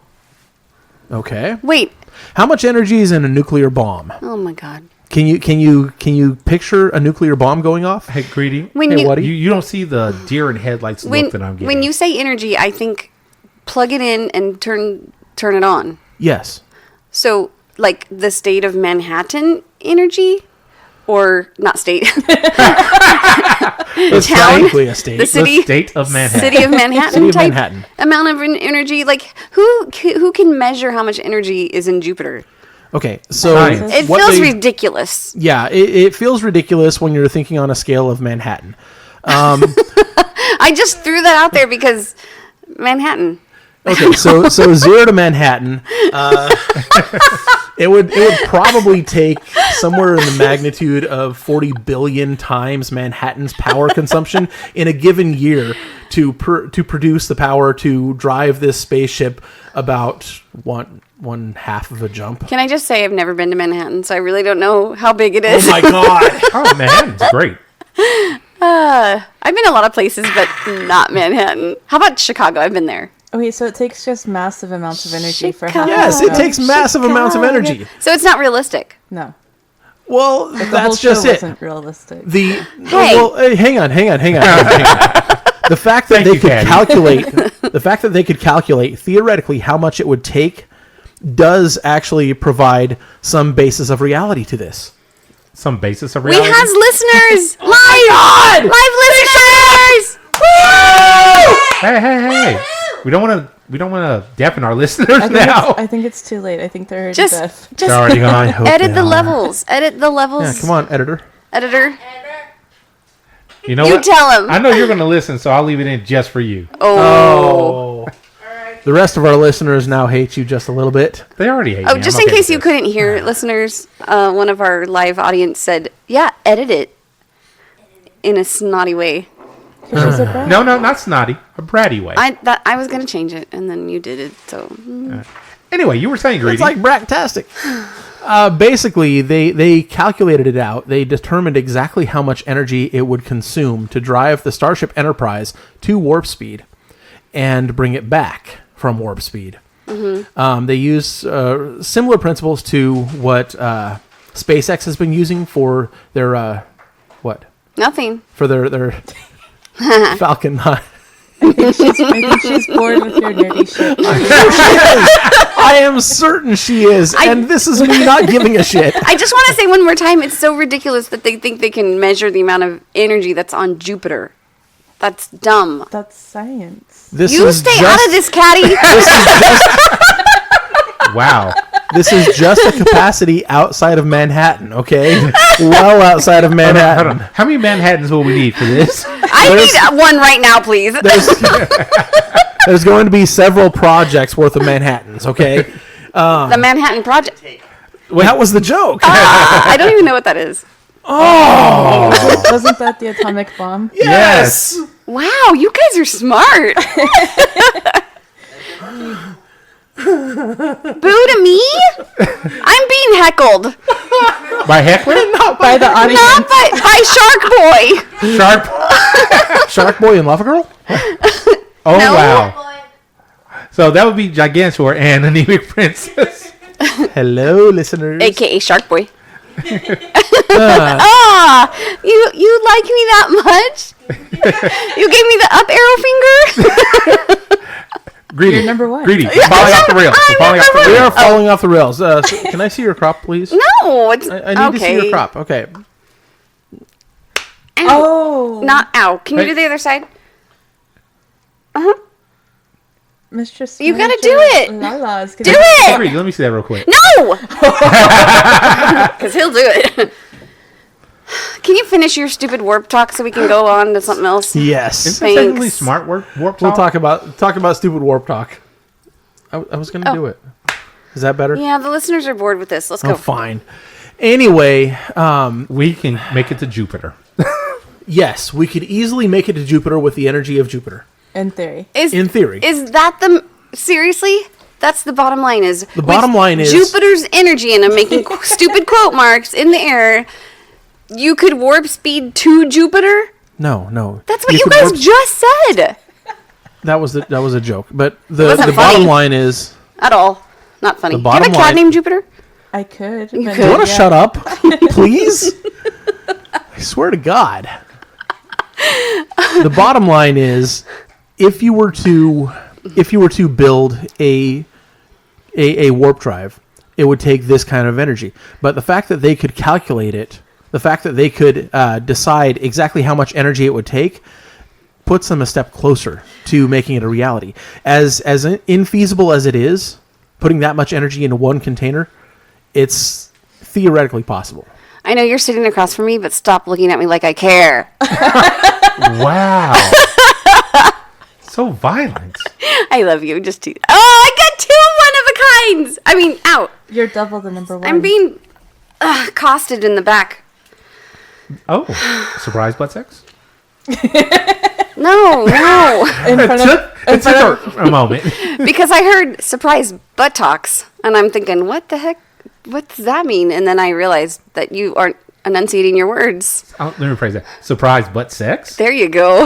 Okay. Wait. How much energy is in a nuclear bomb? Oh my God. Can you picture a nuclear bomb going off? Hey, Greedy, When Hey, you Woody? you don't see the deer in headlights look that I'm getting. when you say energy, I think plug it in and turn it on. Yes. So like the state of Manhattan energy, or not state. It's Town? technically a state. The city. the state of Manhattan. City of Manhattan City of type Manhattan. amount of energy. Like who can measure how much energy is in Jupiter? Okay, so Science. It what feels they- ridiculous. Yeah, it feels ridiculous when you're thinking on a scale of Manhattan. I just threw that out there because Manhattan. Okay, so 0 to Manhattan, it would probably take somewhere in the magnitude of 40 billion times Manhattan's power consumption in a given year to produce the power to drive this spaceship about one half of a jump. Can I just say I've never been to Manhattan, so I really don't know how big it is. Oh my god! Oh, Manhattan's great. I've been a lot of places, but not Manhattan. How about Chicago? I've been there. Okay, so it takes just massive amounts of energy for half. Yes, it takes massive amounts of energy. So it's not realistic. No, Well, the whole that's show just it. wasn't realistic. Hang on. The fact that Thank you, they could Catty. calculate theoretically how much it would take does actually provide some basis of reality to this. Some basis of We reality. has listeners. Live listeners. Hey. We don't want to deafen our listeners now. I think it's too late. I think they're already Just deaf. They're already gone. edit the levels. Edit the levels. Yeah, come on, editor. Editor. You know You what? tell him. I know you're going to listen, so I'll leave it in just for you. Oh. The rest of our listeners now hate you just a little bit. They already hate Oh, me. just I'm in okay case with you this. couldn't hear, listeners, one of our live audience said, "Yeah, edit it," in a snotty way. 'Cause she's a brat. No, not snotty. A bratty way. I was gonna change it, and then you did it. So Anyway, you were saying, Greedy. It's like Bracktastic. Basically, they calculated it out. They determined exactly how much energy it would consume to drive the Starship Enterprise to warp speed and bring it back from warp speed. They use similar principles to what SpaceX has been using for their what? nothing. For their Falcon 9. Maybe she's bored with your nerdy shit. I am certain she is, and this is me not giving a shit. I just want to say one more time, it's so ridiculous that they think they can measure the amount of energy that's on Jupiter. That's dumb. That's science. You stay out of this, Catty. Wow. This is just a capacity outside of Manhattan, okay? Well outside of Manhattan. Hold on. How many Manhattans will we need for this? I need one right now, please. There's going to be several projects worth of Manhattans, okay? The Manhattan Project. That was the joke. I don't even know what that is. Wasn't that the atomic bomb? Yes. Wow, you guys are smart. Boo to me? I'm being heckled. By heckler? By the audience. Not by Shark Boy. Sharp. Shark Boy and Lava Girl? Oh, No. wow. So that would be Gigantor and Anemic Princess. Hello, listeners. AKA Shark Boy. You like me that much? You gave me the up arrow finger? Greedy. You're number one. Greedy. We're falling off the rails. We're falling off the We rails. are falling off the rails. So can I see your crop, please? No, it's I need to see your crop. Okay. Oh. Not ow. Can you Hey. do the other side? Mistress. You gotta Manager do it. Lala is Do gonna it! Greedy, let me see that real quick. No! Because he'll do it. Can you finish your stupid warp talk so we can go on to something else? Yes. Isn't that technically Thanks. smart warp We'll talk? talk about stupid warp talk. I was going to do it. Is that better? Yeah, the listeners are bored with this. Let's Oh, go. fine. Anyway, We can make it to Jupiter. yes, we could easily make it to Jupiter with the energy of Jupiter. In theory. In theory. Is that the... Seriously? That's the bottom line is... The bottom line is- Jupiter's energy, and I'm making stupid quote marks in the air, you could warp speed to Jupiter? No. That's what you could guys warp- just said. That was a joke. But the wasn't bottom funny. line is, At all. Not funny. The Do you have a bottom cat line- named Jupiter? I could. You but could. you want to yeah. shut up, please? I swear to God. The bottom line is, if you were to build a warp drive, it would take this kind of energy. But the fact that they could calculate it, the fact that they could decide exactly how much energy it would take, puts them a step closer to making it a reality. As infeasible as it is, putting that much energy into one container, it's theoretically possible. I know you're sitting across from me, but stop looking at me like I care. Wow. So violent. I love you. Just two. Oh, I got two one-of-a-kinds. I mean, out. You're double the number one. I'm being costed in the back. Oh, surprise butt sex? No. in front of, It took a moment. Because I heard surprise buttocks, and I'm thinking, what the heck? What does that mean? And then I realized that you aren't enunciating your words. Oh, let me rephrase that. Surprise butt sex? There you go.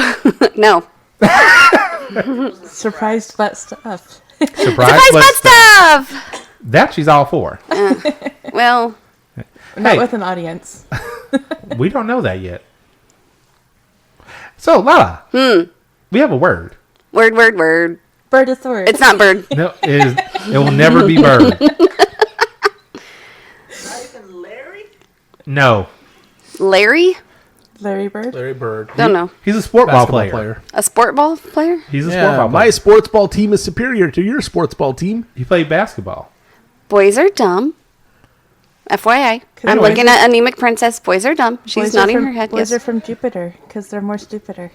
No. surprised butt stuff. Surprise Butt stuff! That she's all for. Well, Not Hey. with an audience. We don't know that yet. So, Lala. We have a word. word. Birdosaurus. It's not bird. No, it will never be bird. No. Larry? Larry Bird. Larry Bird. Don't know. He's a sport ball Basketball player. A sport ball player? He's a sport Yeah, ball player. my sports ball team is superior to your sports ball team. He played basketball. Boys are dumb. FYI. I'm Anyway. looking at Anemic Princess. Boys are dumb. She's Boys are nodding from- her head. Boys Yes. are from Jupiter because they're more stupider.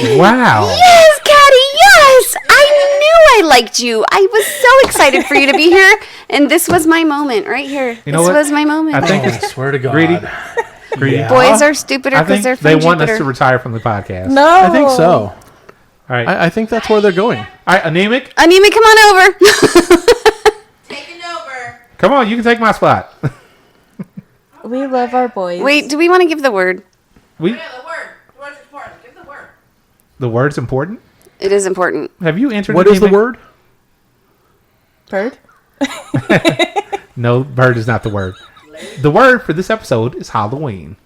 Wow. Yes, Catty, yes! I knew I liked you. I was so excited for you to be here. And this was my moment right here. You know this what? was my moment. I think I it's swear to God. Greedy. Greedy. Boys are stupider I because think they're they from want Jupiter. us to retire from the podcast. No. I think so. All right. I think that's where they're going. All right, Anemic. Anemic, come on over. Taking over. Come on, you can take my spot. We love our boys. Wait, do we want to give the word? We Yeah, the word. The word's important. Give the word. the word's important. It is important. Have you entered? What is the Anemic? word? Bird? No, bird is not the word. The word for this episode is Halloween.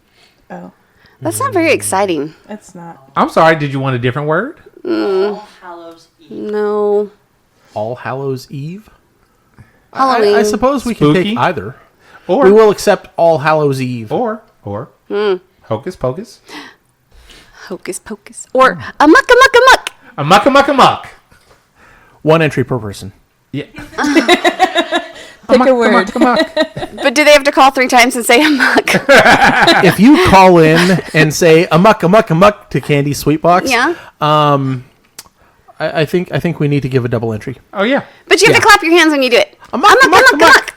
Oh, That's not very exciting. it's not. I'm sorry. Did you want a different word? No. All Hallows Eve? Halloween. I suppose we can Spooky? take either. Or We will accept All Hallows Eve. or Hocus Pocus. Hocus pocus. Or amok, amok, amok. A muck a muck a muck. 1 entry per person. Yeah. Pick a word. But do they have to call 3 times and say amok? If you call in and say amuck, amuck, amuck to Candy's Sweet Box, Yeah. I think we need to give a double entry. Oh yeah. But you have to clap your hands when you do it. Amok, amok, amok.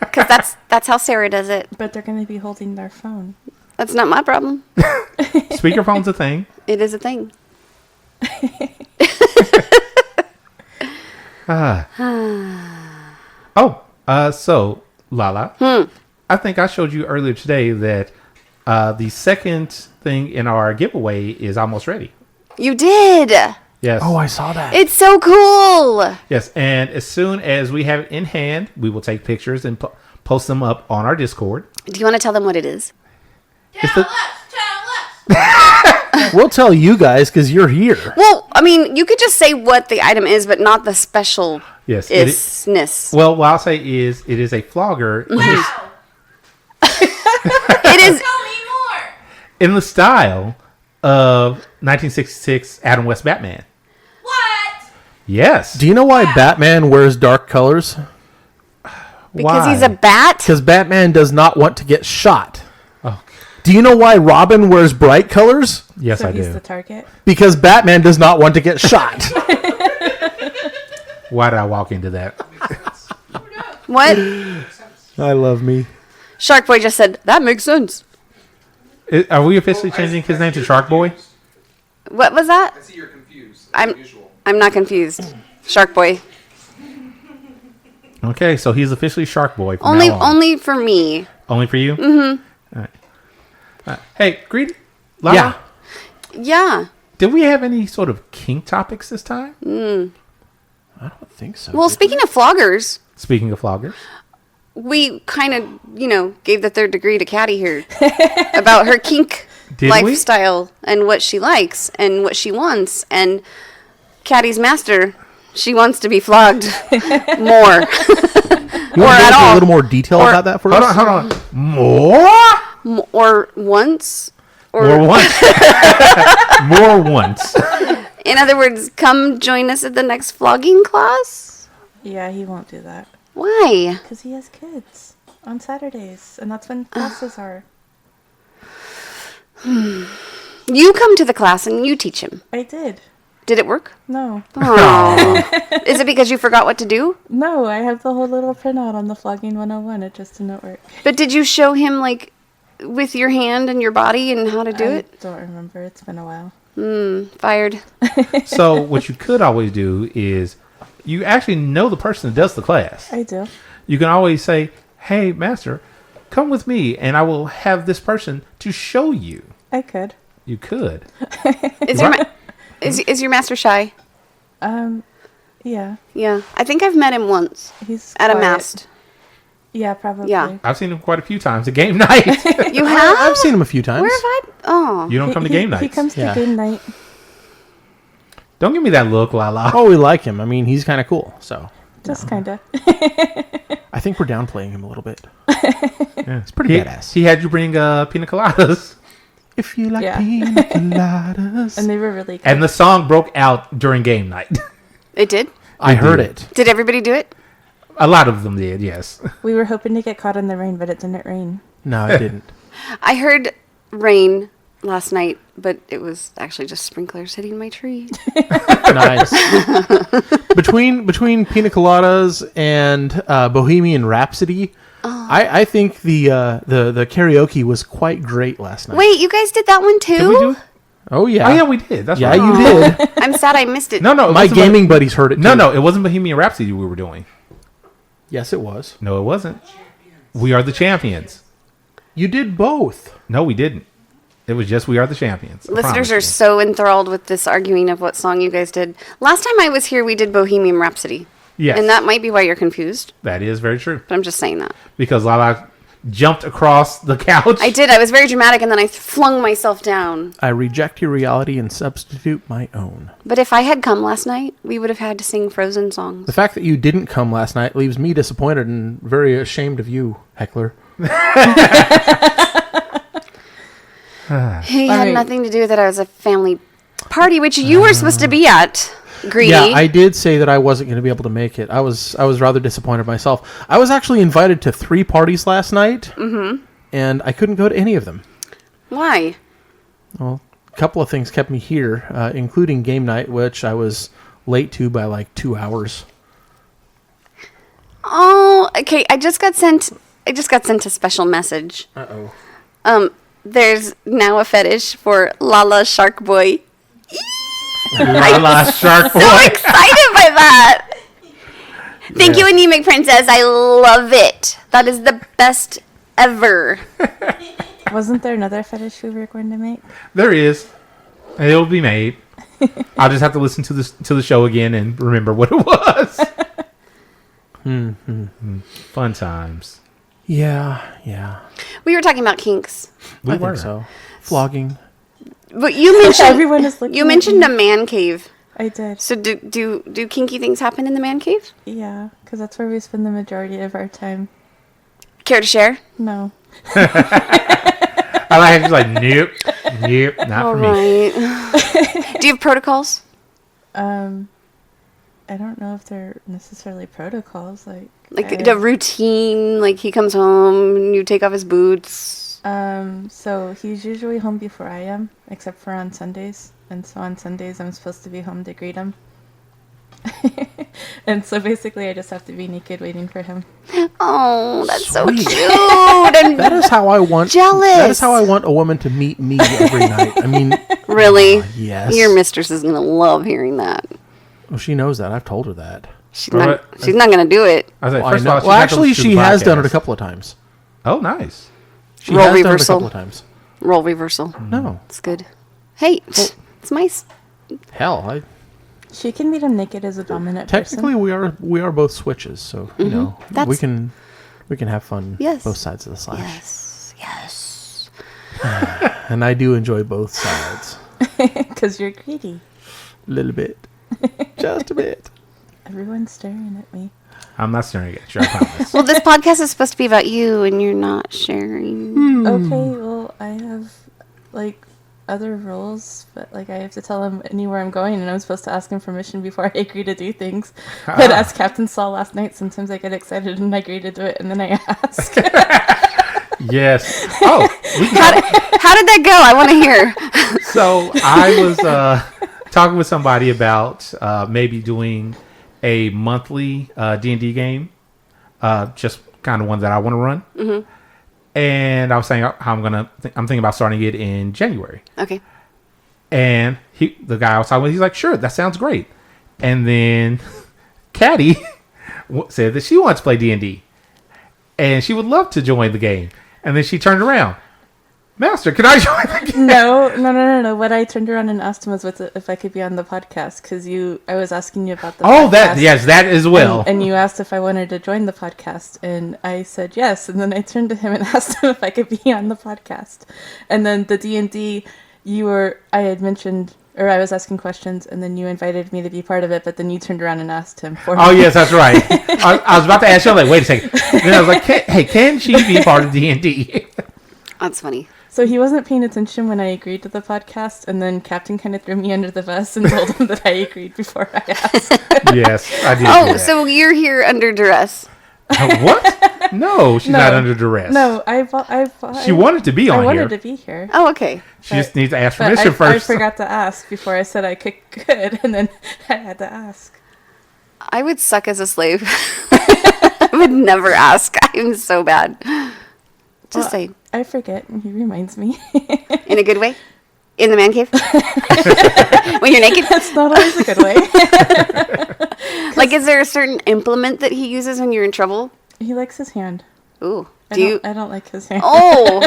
Because that's how Sarah does it. But they're going to be holding their phone. That's not my problem. Speakerphone's a thing. It is a thing. So Lala, I think I showed you earlier today that the second thing in our giveaway is almost ready. You did. Yes. Oh, I saw that. It's so cool. Yes, and as soon as we have it in hand, we will take pictures and post them up on our Discord. Do you want to tell them what it is? It's the- We'll tell you guys because you're here. Well, I mean, you could just say what the item is, but not the special Yes, isness. well, what I'll say is it is a flogger It is. Tell me more. in the style of 1966 Adam West Batman. What? Yes. Do you know why Batman wears dark colors? Because Why? he's a bat. Because Batman does not want to get shot. Oh, Do you know why Robin wears bright colors? yes, So I he's do. the target. Because Batman does not want to get shot. Why did I walk into that? What? I love me. Shark Boy just said that makes sense. Are we officially changing his name to Shark Boy? What was that? I see you're confused. I'm not confused. Shark Boy. Okay, so he's officially Shark Boy. From Only now on. only for me. Only for you? Mm-hmm. All right. Hey, Greedy. Lala, Yeah. Yeah. did we have any sort of kink topics this time? I don't think so. Well, speaking of floggers, Speaking of floggers. we kind of, gave the 3rd degree to Catty here about her kink Did we? lifestyle and what she likes and what she wants. And Catty's master, she wants to be flogged more. You want to at go into all. a little more detail Or- about that for Hold us? on, hold on. More? Or once. More once. More once. In other words, come join us at the next flogging class. Yeah, he won't do that. Why? Because he has kids on Saturdays. And that's when classes are. You come to the class and you teach him. I did. Did it work? No. Aw. Is it because you forgot what to do? No, I have the whole little printout on the Flogging 101. It just did not work. But did you show him, like, with your hand and your body and how to do I it? don't remember. It's been a while. Fired. So what you could always do is you actually know the person that does the class. I do. You can always say, hey, master, come with me and I will have this person to show you. I could. You could. Is your master shy? Yeah. Yeah. I think I've met him once He's at a quiet. mast. Yeah, probably. Yeah. I've seen him quite a few times at game night. You have? I've seen him a few times. Where have I? Oh. You don't come to game nights. He comes Yeah. to game night. Don't give me that look, Lala. Oh, we like him. I mean, he's kind of cool. So Just kind of. I think we're downplaying him a little bit. Yeah. It's pretty badass. He had you bring pina coladas. If you like Yeah. pina coladas. And they were really good. And the song broke out during game night. It did? I heard it. Did everybody do it? A lot of them did, yes. We were hoping to get caught in the rain, but it didn't rain. No, it didn't. I heard rain last night, but it was actually just sprinklers hitting my tree. Nice. between pina coladas and Bohemian Rhapsody, I think the karaoke was quite great last night. Wait, you guys did that one too? Did we do? Oh yeah. Oh yeah, we did. That's Yeah, right. you did. I'm sad I missed it. No, it My wasn't gaming buddies heard it too. No, it wasn't Bohemian Rhapsody we were doing. Yes, it was. No, it wasn't. We Are the Champions. You did both. No, we didn't. It was just We Are the Champions. I Listeners promise are you. so enthralled with this arguing of what song you guys did. Last time I was here, we did Bohemian Rhapsody. Yes. And that might be why you're confused, That is very true. but I'm just saying that. Because Lala jumped across the couch. I did. I was very dramatic, and then I flung myself down. I reject your reality and substitute my own. But if I had come last night, we would have had to sing Frozen songs. The fact that you didn't come last night leaves me disappointed and very ashamed of you, heckler. He had Alright. nothing to do with it. I was a family party, which you were supposed to be at. Greedy. Yeah, I did say that I wasn't going to be able to make it. I was rather disappointed myself. I was actually invited to 3 parties last night, and I couldn't go to any of them. Why? Well, a couple of things kept me here, including game night, which I was late to by like 2 hours. Oh, okay. I just got sent a special message. Uh-oh. There's now a fetish for Lala Shark Boy. Lala Shark Boy. So excited by that. Thank you, Anemic Princess. I love it. That is the best ever. Wasn't there another fetish we were going to make? There is. And it'll be made. I'll just have to listen to the show again and remember what it was. Fun times. Yeah. We were talking about kinks. We I were. think so. Flogging. But you mentioned Everyone is looking you at mentioned me. a man cave. I did. So do kinky things happen in the man cave? Yeah, because that's where we spend the majority of our time. Care to share? No. I like it's like nope, not All for me. right. Do you have protocols? I don't know if they're necessarily protocols. Like The routine, like he comes home and you take off his boots. So he's usually home before I am, except for on Sundays. And so on Sundays, I'm supposed to be home to greet him. And so basically, I just have to be naked waiting for him. Oh, that's so Sweet. cute. And That is how I want. Jealous. That is how I want a woman to meet me every night. I mean, really? yes. Your mistress is gonna love hearing that. Well, she knows that. I've told her that. She's Well, not. She's not gonna do it. I was like, Well, first I know. of all, Well, actually, she has done it a couple of times. Oh, nice. She Role has done it a reversal. couple of times. Role reversal. No. It's good. Hey, it's nice. Hell, She can meet him naked as a dominant technically person. we are both switches, so you know we That's- can have fun. Yes. Both sides of the slash. Yes. And I do enjoy both sides. Because you're greedy. A little bit. Just a bit. Everyone's staring at me. I'm not staring at you. I promise. Well, this podcast is supposed to be about you, and you're not sharing. Okay, well, I have, like, other rules, but, like, I have to tell him anywhere I'm going, and I'm supposed to ask him permission before I agree to do things. But as Captain saw last night, sometimes I get excited and I agree to do it, and then I ask. Yes. Oh, How did that go? I want to hear. so I was talking with somebody about maybe doing a monthly D&D game, just kind of one that I want to run. Mm-hmm. And I was saying how I'm thinking about starting it in January. Okay. And the guy I was talking with, he's like, sure, that sounds great. And then Catty said that she wants to play D&D. And she would love to join the game. And then she turned around. Master, can I join the game? No. What I turned around and asked him was if I could be on the podcast, because I was asking you about the Oh, podcast. that as well. And you asked if I wanted to join the podcast, and I said yes. And then I turned to him and asked him if I could be on the podcast. And then the D&D, I had mentioned, or I was asking questions, and then you invited me to be part of it, but then you turned around and asked him for me. Oh, yes, that's right. I was about to ask you, I'm like, wait a second. Then I was like, hey, can she be part of D&D? That's funny. So he wasn't paying attention when I agreed to the podcast, and then Captain kind of threw me under the bus and told him that I agreed before I asked. Yes, I did. Oh, do that. so you're here under duress. What? No, she's not under duress. No, She wanted to be on I wanted here. to be here. Oh, okay. She just needs to ask But permission I first. forgot to ask before I said I could, and then I had to ask. I would suck as a slave. would never ask. I'm so bad. Just say I forget, and he reminds me. in a good way. In the man cave when you're naked. That's not always a good way. Like, is there a certain implement that he uses when you're in trouble? He likes his hand. Ooh, I don't like his hand. Oh,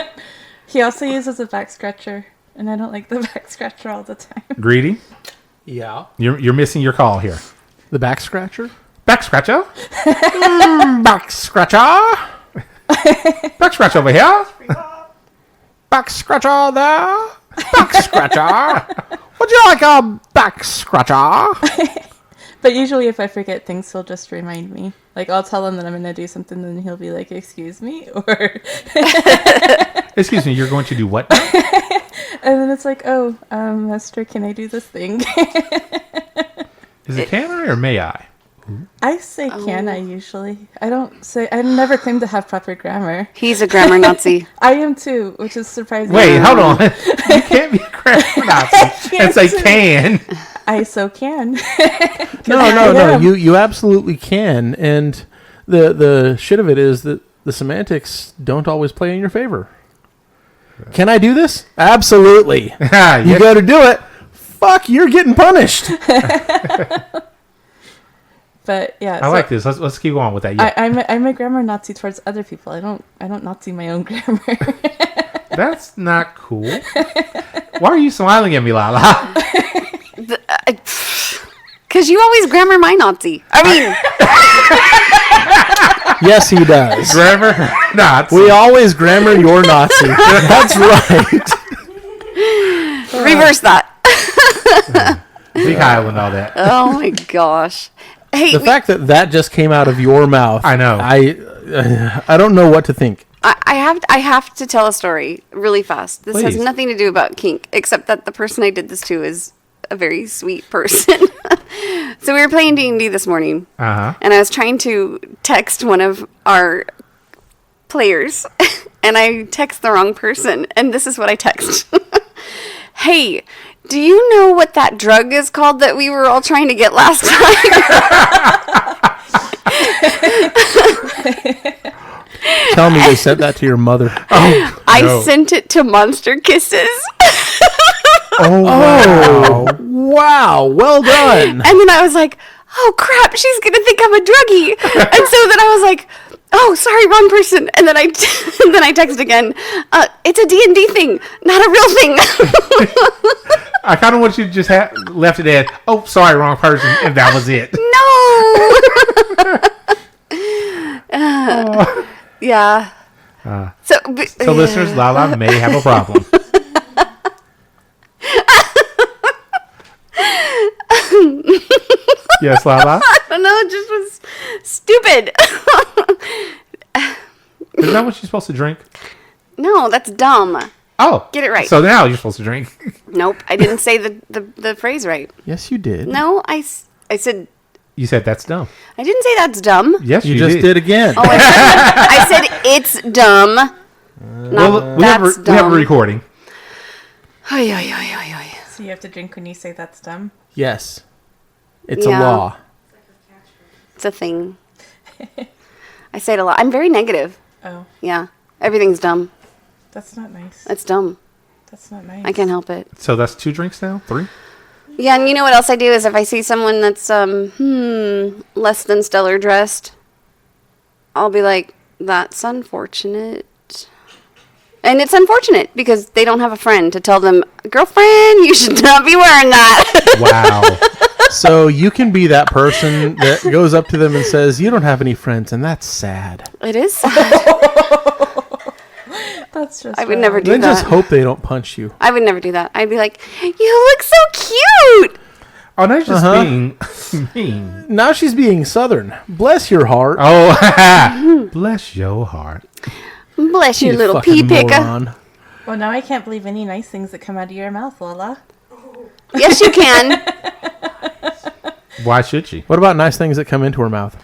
He also uses a back scratcher, and I don't like the back scratcher all the time. Greedy, Yeah. you're missing your call here. The back scratcher? Back scratcher. Back scratcher. Back scratch over here. Back scratcher there. Back scratcher. Would you like a back scratcher? But usually if I forget things, he'll just remind me. Like, I'll tell him that I'm going to do something, and he'll be like, excuse me? Or... Excuse me, you're going to do what? And then it's like, oh, Master, can I do this thing? Is it can I or may I? I say can I usually. I don't say... I never claim to have proper grammar. he's a grammar Nazi. I am too, which is surprising. Wait, hold on. You can't be a grammar Nazi and say can. I so can. No. You absolutely can. And the shit of it is that the semantics don't always play in your favor. Can I do this? Absolutely. You Yes. got to do it. Fuck, you're getting punished. But yeah, I like this. Let's keep going with that. Yeah. I'm a grammar Nazi towards other people. I don't Nazi my own grammar. That's not cool. Why are you smiling at me, Lala? Because you always grammar my Nazi. I mean, Yes, he does. Grammar Nazi. We always grammar your Nazi. That's right. reverse that. Big Highland, all that. Oh my gosh. Hey, The fact that just came out of your mouth. I know. I don't know what to think. I have to tell a story really fast. This has Please. nothing to do about kink, except that the person I did this to is a very sweet person. So we were playing D&D this morning, Uh-huh. and I was trying to text one of our players, and I text the wrong person, and this is what I text. Hey, do you know what that drug is called that we were all trying to get last time? Tell me they sent that to your mother. I sent it to Monster Kisses. Oh, wow. Well done. And then I was like, oh crap, she's going to think I'm a druggie. And so then I was like, oh, sorry, wrong person. And then I text again, it's a D&D thing, not a real thing. I kind of want you to just left it at, oh, sorry, wrong person, and that was it. No. Yeah. So listeners, Lala may have a problem. Yes, Lala? I don't know, it just was stupid. Is that what you're supposed to drink? No, that's dumb. Oh. Get it right. So now you're supposed to drink. Nope, I didn't say the phrase right. Yes, you did. No, I said... You said that's dumb. I didn't say that's dumb. Yes, You just did again. Oh, I said it's dumb. Well, we have a recording. Oy, oy, oy, oy, oy. So you have to drink when you say that's dumb? Yes. It's Yeah. a law. It's a thing. I say it a lot. I'm very negative. Oh, Yeah. Everything's dumb. that's not nice. That's dumb. That's not nice. I can't help it. So that's 2 drinks now? 3? Yeah, and you know what else I do is if I see someone that's less than stellar dressed, I'll be like, that's unfortunate. And it's unfortunate because they don't have a friend to tell them, girlfriend, you should not be wearing that. Wow. So you can be that person that goes up to them and says, you don't have any friends, and that's sad. It is sad. That's just I would never do Then that. just hope they don't punch you. I would never do that. I'd be like, you look so cute. Oh, that's just being mean. Now she's being southern. Bless your heart. Oh, bless your heart. Bless your You little fucking pea picker. moron. Well, now I can't believe any nice things that come out of your mouth, Lala. Yes, you can. Why should she? What about nice things that come into her mouth?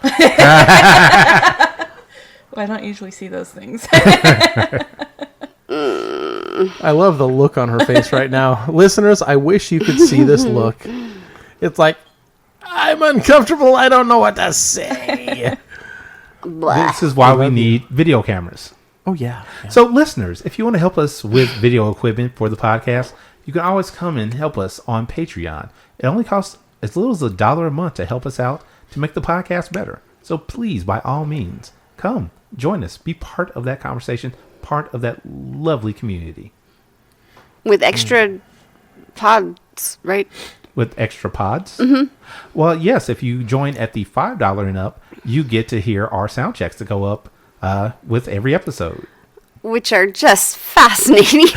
Well, I don't usually see those things. I love the look on her face right now. Listeners, I wish you could see this look. It's like, I'm uncomfortable. I don't know what to say. Blah. This is why we need video cameras. Oh, yeah. So, listeners, if you want to help us with video equipment for the podcast, you can always come and help us on Patreon. It only costs as little as $1 a month to help us out to make the podcast better. So please, by all means, come join us. Be part of that conversation, part of that lovely community. With extra pods, right? With extra pods? Mm-hmm. Well, yes, if you join at the $5 and up, you get to hear our sound checks that go up with every episode. Which are just fascinating.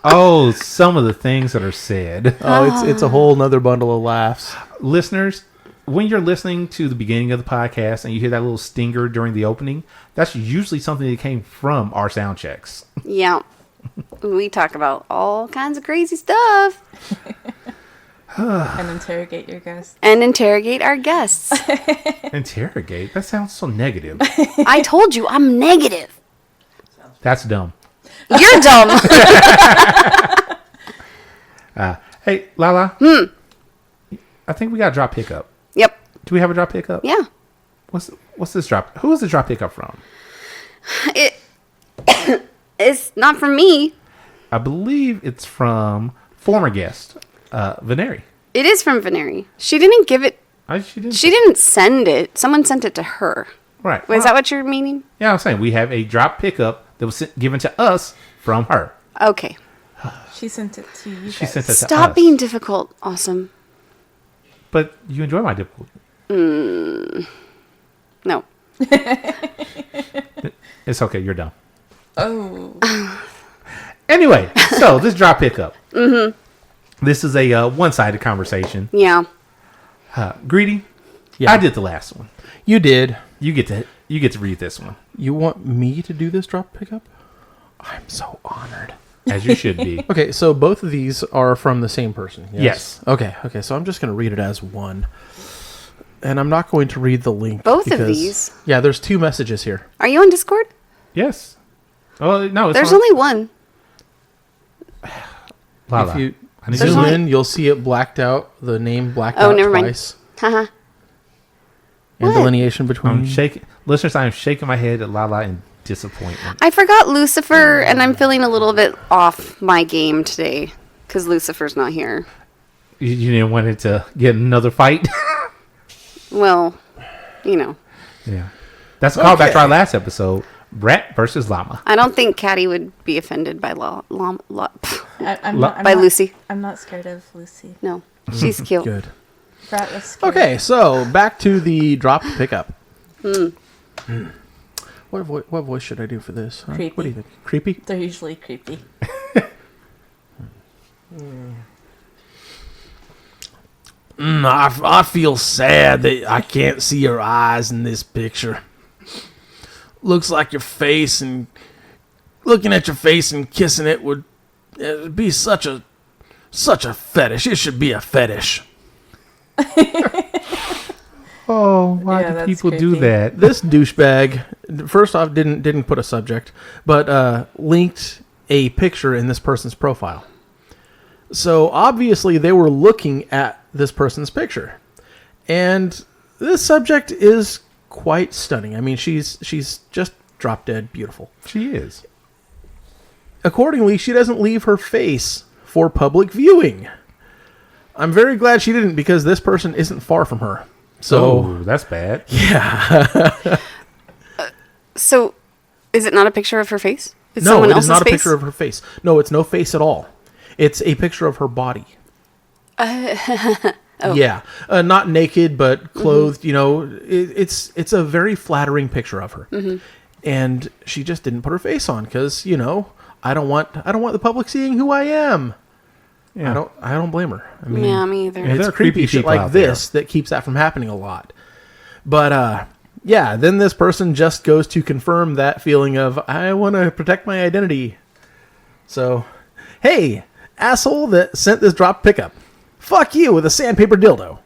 Oh, some of the things that are said. Oh, it's a whole nother bundle of laughs. Listeners, when you're listening to the beginning of the podcast and you hear that little stinger during the opening, that's usually something that came from our sound checks. Yeah. We talk about all kinds of crazy stuff. And interrogate your guests. And interrogate our guests. Interrogate? That sounds so negative. I told you, I'm negative. That's dumb. You're dumb. Hey, Lala. I think we got a drop pickup. Yep. Do we have a drop pickup? Yeah. What's this drop? Who is the drop pickup from? It's not from me. I believe it's from former guest, Veneri. It is from Veneri. She didn't give it. She didn't send it. Someone sent it to her. Right. Is that what you're meaning? Yeah, I'm saying we have a drop pickup that was given to us from her. Okay. She sent it to you. She sent it to us. Stop being difficult. Awesome. But you enjoy my difficulty. No. It's okay. You're done. Oh. Anyway, so this drop pickup. Mm-hmm. This is a one-sided conversation. Yeah. Greedy. Yeah. I did the last one. You did. You get to read this one. You want me to do this drop pickup? I'm so honored. As you should be. Okay, so both of these are from the same person. Yes. Okay, so I'm just going to read it as one. And I'm not going to read the link. Both of these? Yeah, there's 2 messages here. Are you on Discord? Yes. Oh, no. It's There's on. only one. Lala, If you I need zoom only- in, you'll see it blacked out, the name blacked Oh, out never mind. twice. Haha. And What? delineation between... I'm shaking. Listeners, I am shaking my head at Lala in disappointment. I forgot Lucifer, and I'm feeling a little bit off my game today because Lucifer's not here. You didn't want it to get another fight? Well, you know. Yeah. That's a callback to our last episode, Brat versus Llama. I don't think Catty would be offended by I'm by not, Lucy. I'm not scared of Lucy. No, she's cute. Good. Brat was scared. Okay, so back to the drop pickup. What voice should I do for this? Huh? Creepy. What do you think? Creepy? They're usually creepy. I feel sad that I can't see your eyes in this picture. Looks like your face, and looking at your face and kissing it would be such a fetish. It should be a fetish. Oh, why Yeah, do that's people do creepy. that? This douchebag, first off, didn't put a subject, but linked a picture in this person's profile. So obviously they were looking at this person's picture, and this subject is quite stunning. I mean, she's just drop dead beautiful. She is. Accordingly, she doesn't leave her face for public viewing. I'm very glad she didn't, because this person isn't far from her. So that's bad. So, is it not a picture of her face? It's no, someone it is else's not a face? picture of her face. No, it's no face at all. It's a picture of her body. Yeah, not naked, but clothed. Mm-hmm. You know, it's a very flattering picture of her, and she just didn't put her face on because, you know, I don't want the public seeing who I am. Yeah. I don't blame her. I mean, Yeah, me either. Yeah, it's there are creepy creepy shit people like out there. this that keeps that from happening a lot. But yeah, then this person just goes to confirm that feeling of, I want to protect my identity. So, hey, asshole that sent this drop pickup, fuck you with a sandpaper dildo.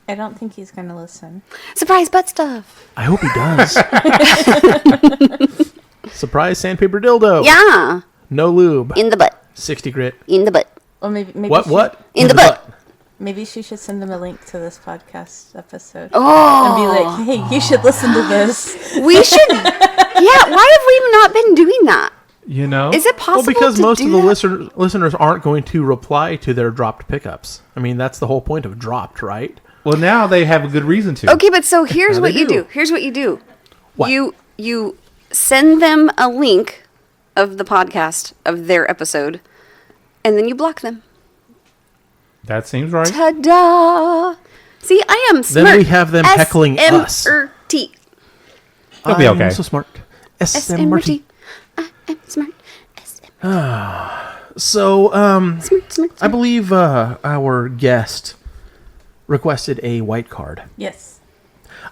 I don't think he's going to listen. Surprise butt stuff. I hope he does. Surprise sandpaper dildo. Yeah. No lube. In the butt. 60 grit. In the butt. Or maybe What? she- What? In the butt. Maybe she should send them a link to this podcast episode. Oh. And be like, hey, you should listen to this. We should. Yeah, why have we not been doing that? You know? Is it possible Well, because to most do of the that? listeners aren't going to reply to their dropped pickups. I mean, that's the whole point of dropped, right? Well, now they have a good reason to. Okay, but so here's Now what they you do. do. Here's what you do. What? You send them a link of the podcast of their episode, and then you block them. That seems right. Ta-da! See, I am smart. Then we have them heckling us. S-M-R-T. It'll be okay. I'm so smart. S-M-R-T. I am smart. So, Smart. I believe our guest requested a white card. Yes.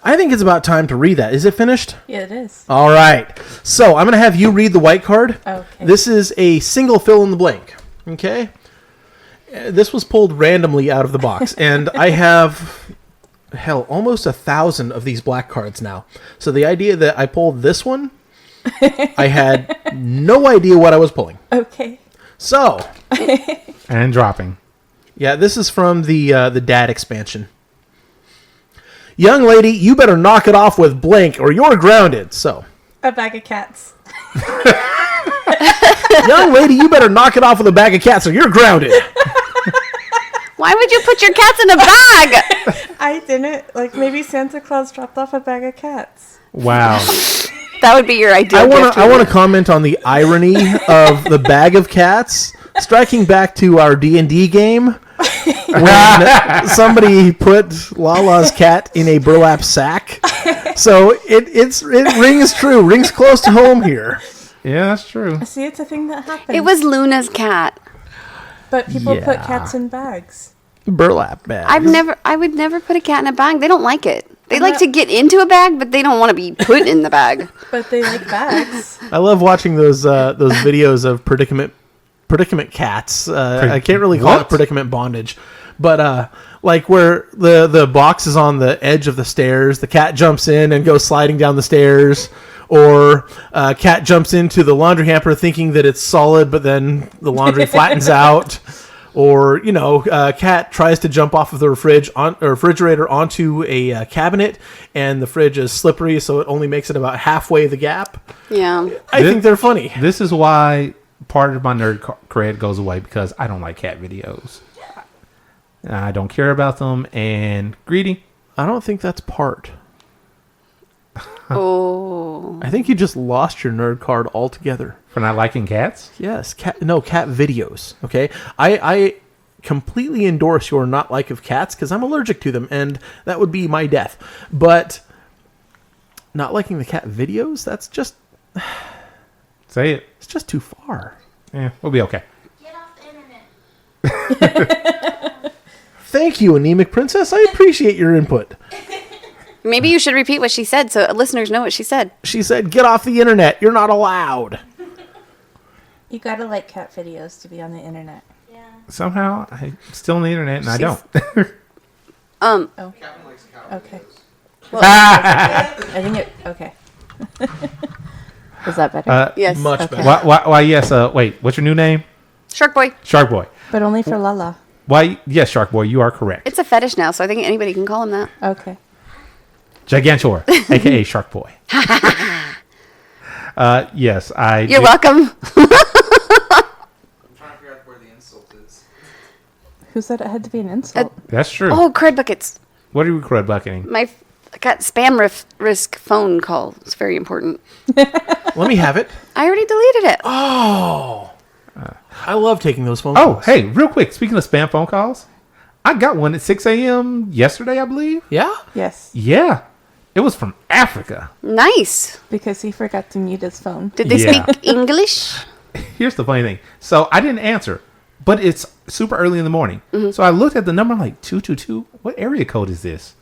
I think it's about time to read that. Is it finished? Yeah, it is. All right. So I'm going to have you read the white card. Okay. This is a single fill in the blank. Okay. This was pulled randomly out of the box, and I have, almost 1,000 of these black cards now. So the idea that I pulled this one, I had no idea what I was pulling. Okay. So, And dropping. yeah, this is from the dad expansion. Young lady, you better knock it off with blank or you're grounded. So, A bag of cats. young lady, you better knock it off with a bag of cats or you're grounded. Why would you put your cats in a bag? I didn't. Like, maybe Santa Claus dropped off a bag of cats. Wow. That would be your ideal I want gift. to wouldn't it? comment on the irony of the bag of cats, striking back to our D&D game when somebody put Lala's cat in a burlap sack. So it rings true, rings close to home here. Yeah, that's true. See, it's a thing that happens. It was Luna's cat. But people put Yeah. cats in bags. Burlap bag. I would never put a cat in a bag. They don't like it. They like to get into a bag, but they don't want to be put in the bag. But they like bags. I love watching those videos of predicament cats. I can't really call it What? predicament bondage, but like where the box is on the edge of the stairs, the cat jumps in and goes sliding down the stairs, or cat jumps into the laundry hamper thinking that it's solid, but then the laundry flattens out. Or, cat tries to jump off of the refrigerator onto a cabinet, and the fridge is slippery, so it only makes it about halfway the gap. Yeah. I think they're funny. This is why part of my nerd cred goes away, because I don't like cat videos. I don't care about them, and greedy. I don't think that's part. Oh. I think you just lost your nerd card altogether. For not liking cats? Yes, cat videos. Okay, I completely endorse your not like of cats because I'm allergic to them, and that would be my death. But not liking the cat videos, that's just Say it. it's just too far. Yeah, we'll be okay. Get off the internet. Thank you, Anemic Princess. I appreciate your input. Maybe you should repeat what she said so listeners know what she said. She said, "Get off the internet. You're not allowed." You gotta like cat videos to be on the internet. Somehow, I'm still on the internet, and I don't. Okay. Well, I think it. Okay. Is that better? Yes. Much Okay. better. Why, yes, wait, what's your new name? Shark Boy. Shark Boy. But only for Lala. Why, yes, Shark Boy, you are correct. It's a fetish now, so I think anybody can call him that. Okay. Gigantor, a.k.a. Shark Boy. Yes, I... You're welcome. I'm trying to figure out where the insult is. Who said it had to be an insult? That's true. Oh, cred buckets. What are you crud bucketing? I got spam risk phone call. It's very important. Let me have it. I already deleted it. Oh, I love taking those phone Oh, calls. hey, real quick, speaking of spam phone calls, I got one at 6 a.m. yesterday, I believe. Yeah? Yes. Yeah. It was from Africa. Nice. Because he forgot to mute his phone. Did they Yeah. speak English? Here's the funny thing. So I didn't answer, but it's super early in the morning. Mm-hmm. So I looked at the number, I'm like, 222? What area code is this?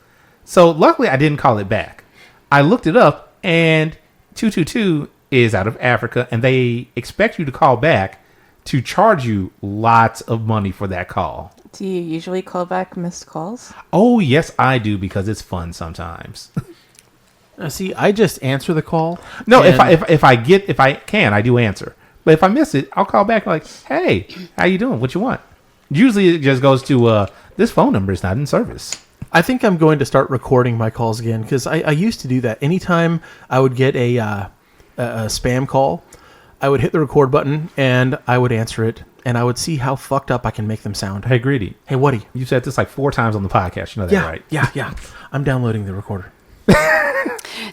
So luckily I didn't call it back. I looked it up, and 222 is out of Africa, and they expect you to call back to charge you lots of money for that call. Do you usually call back missed calls? Oh, yes, I do, because it's fun sometimes. See, I just answer the call. No, and- if I can, I do answer. But if I miss it, I'll call back like, "Hey, how you doing? What you want?" Usually it just goes to this phone number is not in service. I think I'm going to start recording my calls again because I used to do that. Anytime I would get a spam call, I would hit the record button and I would answer it, and I would see how fucked up I can make them sound. Hey, Greedy. Hey, Woody. You said this like 4 times on the podcast. You know that, right? Yeah. I'm downloading the recorder.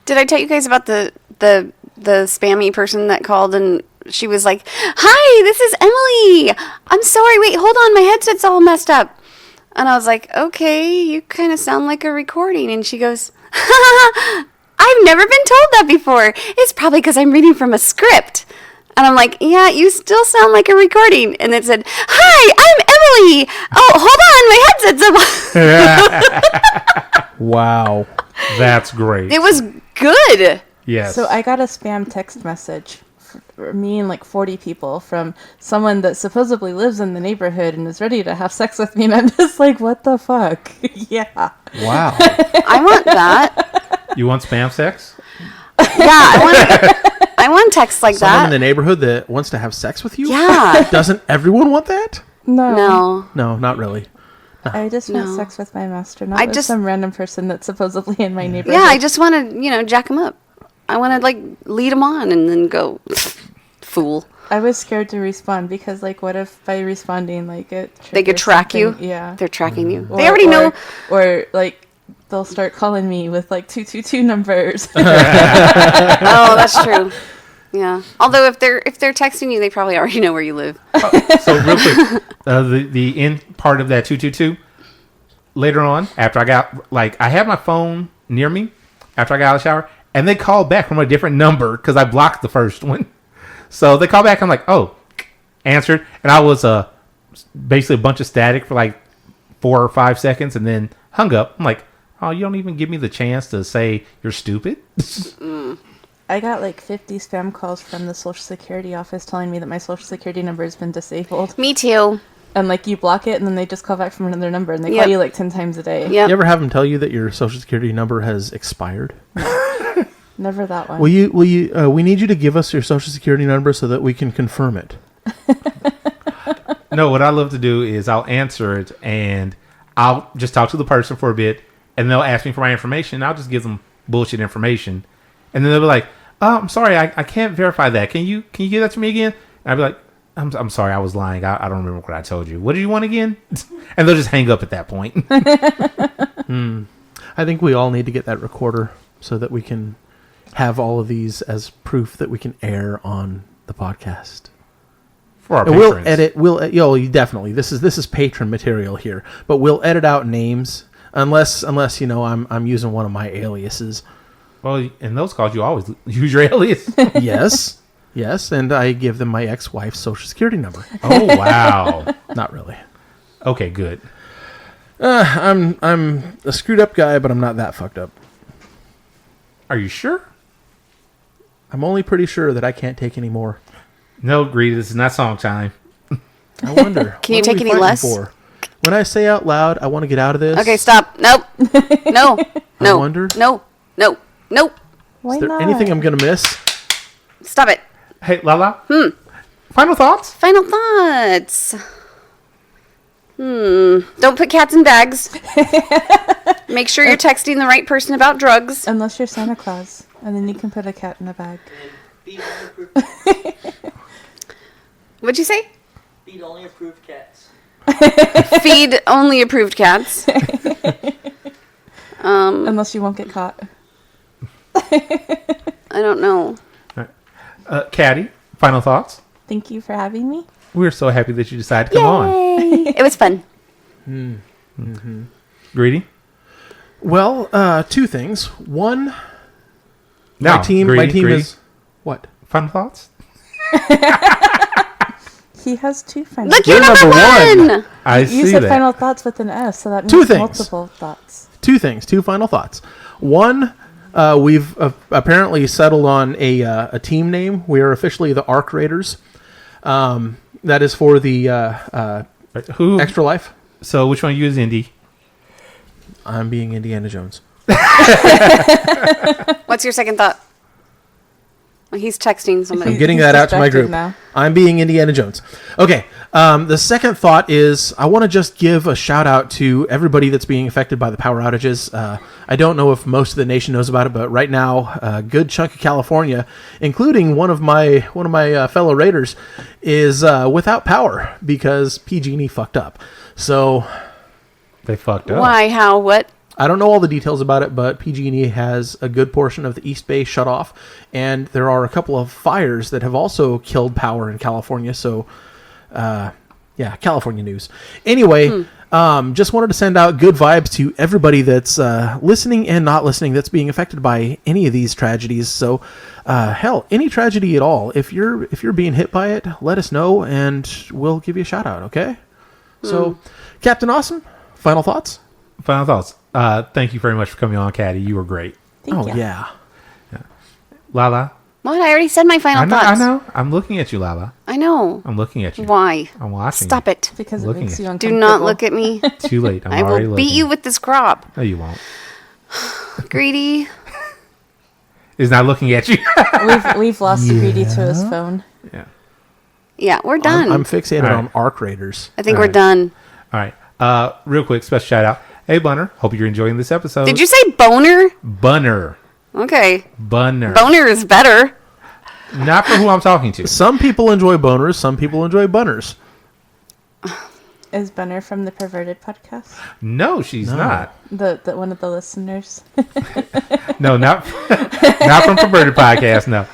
Did I tell you guys about the spammy person that called and she was like, "Hi, this is Emily. I'm sorry. Wait, hold on. My headset's all messed up." And I was like, "Okay, you kind of sound like a recording." And she goes, "I've never been told that before. It's probably because I'm reading from a script." And I'm like, "Yeah, you still sound like a recording." And it said, "Hi, I'm Emily. Oh, hold on. My headset's up." Wow. That's great. It was good. Yes. So I got a spam text message for me and like 40 people from someone that supposedly lives in the neighborhood and is ready to have sex with me, and I'm just like, what the fuck? Yeah. Wow. I want that. You want spam sex? Yeah, I want text like Someone in that. the neighborhood that wants to have sex with you? Yeah. Doesn't everyone want that? No. No, not really. I just want No. sex with my master, not with some random person that's supposedly in my neighborhood. Yeah, I just want to, jack him up. I want to, like, lead him on and then go, fool. I was scared to respond because, like, what if by responding, like, They could track you? Yeah. They're tracking you. They already know. Or, like, they'll start calling me with, like, 222 numbers. Oh, that's true. Yeah. Although if they're texting you, they probably already know where you live. So real quick, the end part of that 222. Later on, after I got I had my phone near me after I got out of the shower, and they called back from a different number because I blocked the first one. So they called back. I'm like, oh, answered, and I was basically a bunch of static for like 4 or 5 seconds, and then hung up. I'm like, oh, you don't even give me the chance to say you're stupid. I got like 50 spam calls from the Social Security office telling me that my Social Security number has been disabled. Me too. And like you block it and then they just call back from another number and they Yep. call you like 10 times a day. Yep. You ever have them tell you that your Social Security number has expired? Never that one. We need you to give us your Social Security number so that we can confirm it. No, what I love to do is I'll answer it and I'll just talk to the person for a bit, and they'll ask me for my information. I'll just give them bullshit information, and then they'll be like, "Oh, I'm sorry, I can't verify that. Can you give that to me again?" And I'll be like, I'm sorry, I was lying. I don't remember what I told you. What did you want again?" And they'll just hang up at that point. I think we all need to get that recorder so that we can have all of these as proof that we can air on the podcast. For our And we'll patrons. edit. Definitely. This is patron material here, but we'll edit out names unless I'm using one of my aliases. Well, in those calls, you always use your alias. Yes, and I give them my ex-wife's Social Security number. Oh, wow. Not really. Okay, good. I'm a screwed up guy, but I'm not that fucked up. Are you sure? I'm only pretty sure that I can't take any more. No, Greedy, this is not song time. I wonder. Can you what are take we any fighting less? for? When I say out loud, I want to get out of this. Okay, stop. Nope. No. No. wonder. No. No. Nope. Why Is there not? anything I'm going to miss? Stop it. Hey, Lala. Final thoughts? Final thoughts. Don't put cats in bags. Make sure you're texting the right person about drugs. Unless you're Santa Claus. And then you can put a cat in a bag. Feed only approved, What'd you say? feed only approved cats. Feed only approved cats. Unless you won't get caught. I don't know. Catty, final thoughts? Thank you for having me. We're so happy that you decided to come on. It was fun. Greedy? Well, two things. One, No, my team Greedy. is what? Final thoughts? He has 2 final Look, You're you're number number one. I You see said that. final thoughts with an S, so that means Two things. multiple thoughts. Two things. Two final thoughts. One, we've apparently settled on a team name. We are officially the Arc Raiders. That is for the Who? Extra Life. So which one of you is Indy? I'm being Indiana Jones. What's your second thought? Well, he's texting somebody. I'm getting that out to my distracted group. now. I'm being Indiana Jones. Okay. The second thought is I want to just give a shout out to everybody that's being affected by the power outages. I don't know if most of the nation knows about it, but right now, a good chunk of California, including one of my fellow Raiders, is without power because PG&E fucked up. So They fucked up. Why? How? What? I don't know all the details about it, but PG&E has a good portion of the East Bay shut off, and there are a couple of fires that have also killed power in California. So, California news. Anyway, just wanted to send out good vibes to everybody that's listening and not listening that's being affected by any of these tragedies. So, hell, any tragedy at all. If you're being hit by it, let us know, and we'll give you a shout out. Okay. So, Captain Awesome, final thoughts. Final thoughts. Thank you very much for coming on, Catty. You were great. Thank you. Yeah. Lala. What? I already said my final thoughts. I know. I'm looking at you, Lala. I know. I'm looking at you. Why? I'm watching. Stop it. Because it Looking makes at you you. uncomfortable. Do not look at me. Too late. I'm I already will looking. beat you with this crop. No, you won't. Greedy. Is not looking at you. We've lost Greedy to his phone. Yeah. Yeah, we're done. I'm fixated All right. on Arc Raiders. I think All we're right. done. All right. Real quick, special shout out. Hey, Bunner. Hope you're enjoying this episode. Did you say boner? Bunner? Okay. Bunner. Boner is better. Not for who I'm talking to. Some people enjoy boners. Some people enjoy bunners. Is Bunner from the Perverted podcast? No, she's not. The one of the listeners. No, not from Perverted Podcast. No,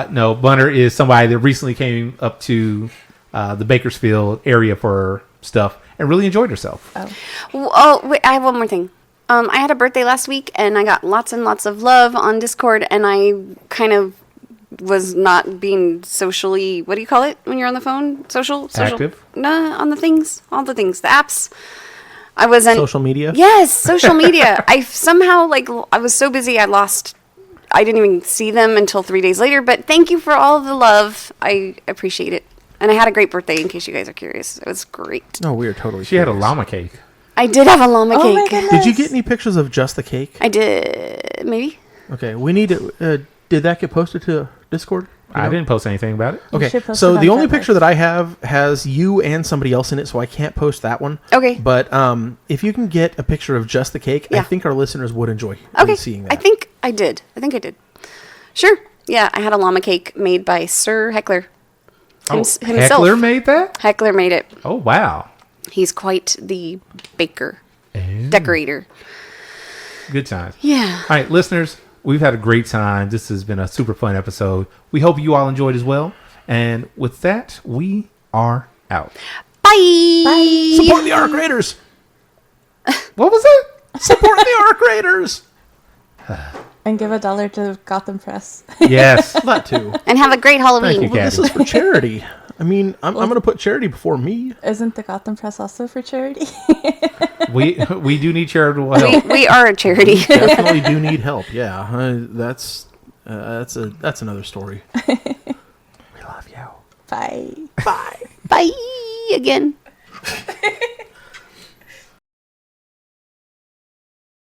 no. Bunner is somebody that recently came up to the Bakersfield area for stuff and really enjoyed herself. Oh, wait, I have one more thing. I had a birthday last week, and I got lots and lots of love on Discord, and I kind of was not being socially, what do you call it when you're on the phone? Social? Active? No, on the things, all the things, the apps. I wasn't. Social media? Yes, social media. I somehow, I was so busy, I didn't even see them until 3 days later, but thank you for all of the love. I appreciate it. And I had a great birthday, in case you guys are curious. It was great. No, we are totally. She had a curious. llama cake. I did have a llama Oh my cake. goodness. Did you get any pictures of just the cake? I did, maybe. Okay, we need to. Did that get posted to Discord? You I know? didn't post anything about it. Okay, should post so it on the only Threadless. picture that I have has you and somebody else in it, so I can't post that one. Okay. But if you can get a picture of just the cake, I Yeah. think our listeners would enjoy seeing that. I think I did. Sure. Yeah, I had a llama cake made by Sir Heckler himself. Heckler made that? Heckler made it. Oh, wow. He's quite the baker, Oh. decorator. Good times. Yeah. All right, listeners, we've had a great time. This has been a super fun episode. We hope you all enjoyed as well. And with that, we are out. Bye. Support the Arc Raiders. What was it? Support the Arc Raiders. And give $1 to Gotham Press. Yes. That too. And have a great Halloween. Thank you, Well, this Catty. is for charity. I mean, I'm going to put charity before me. Isn't the Gotham Press also for charity? We do need charitable help. We are a charity. Definitely do need help. Yeah, that's another story. We love you. Bye. Bye again.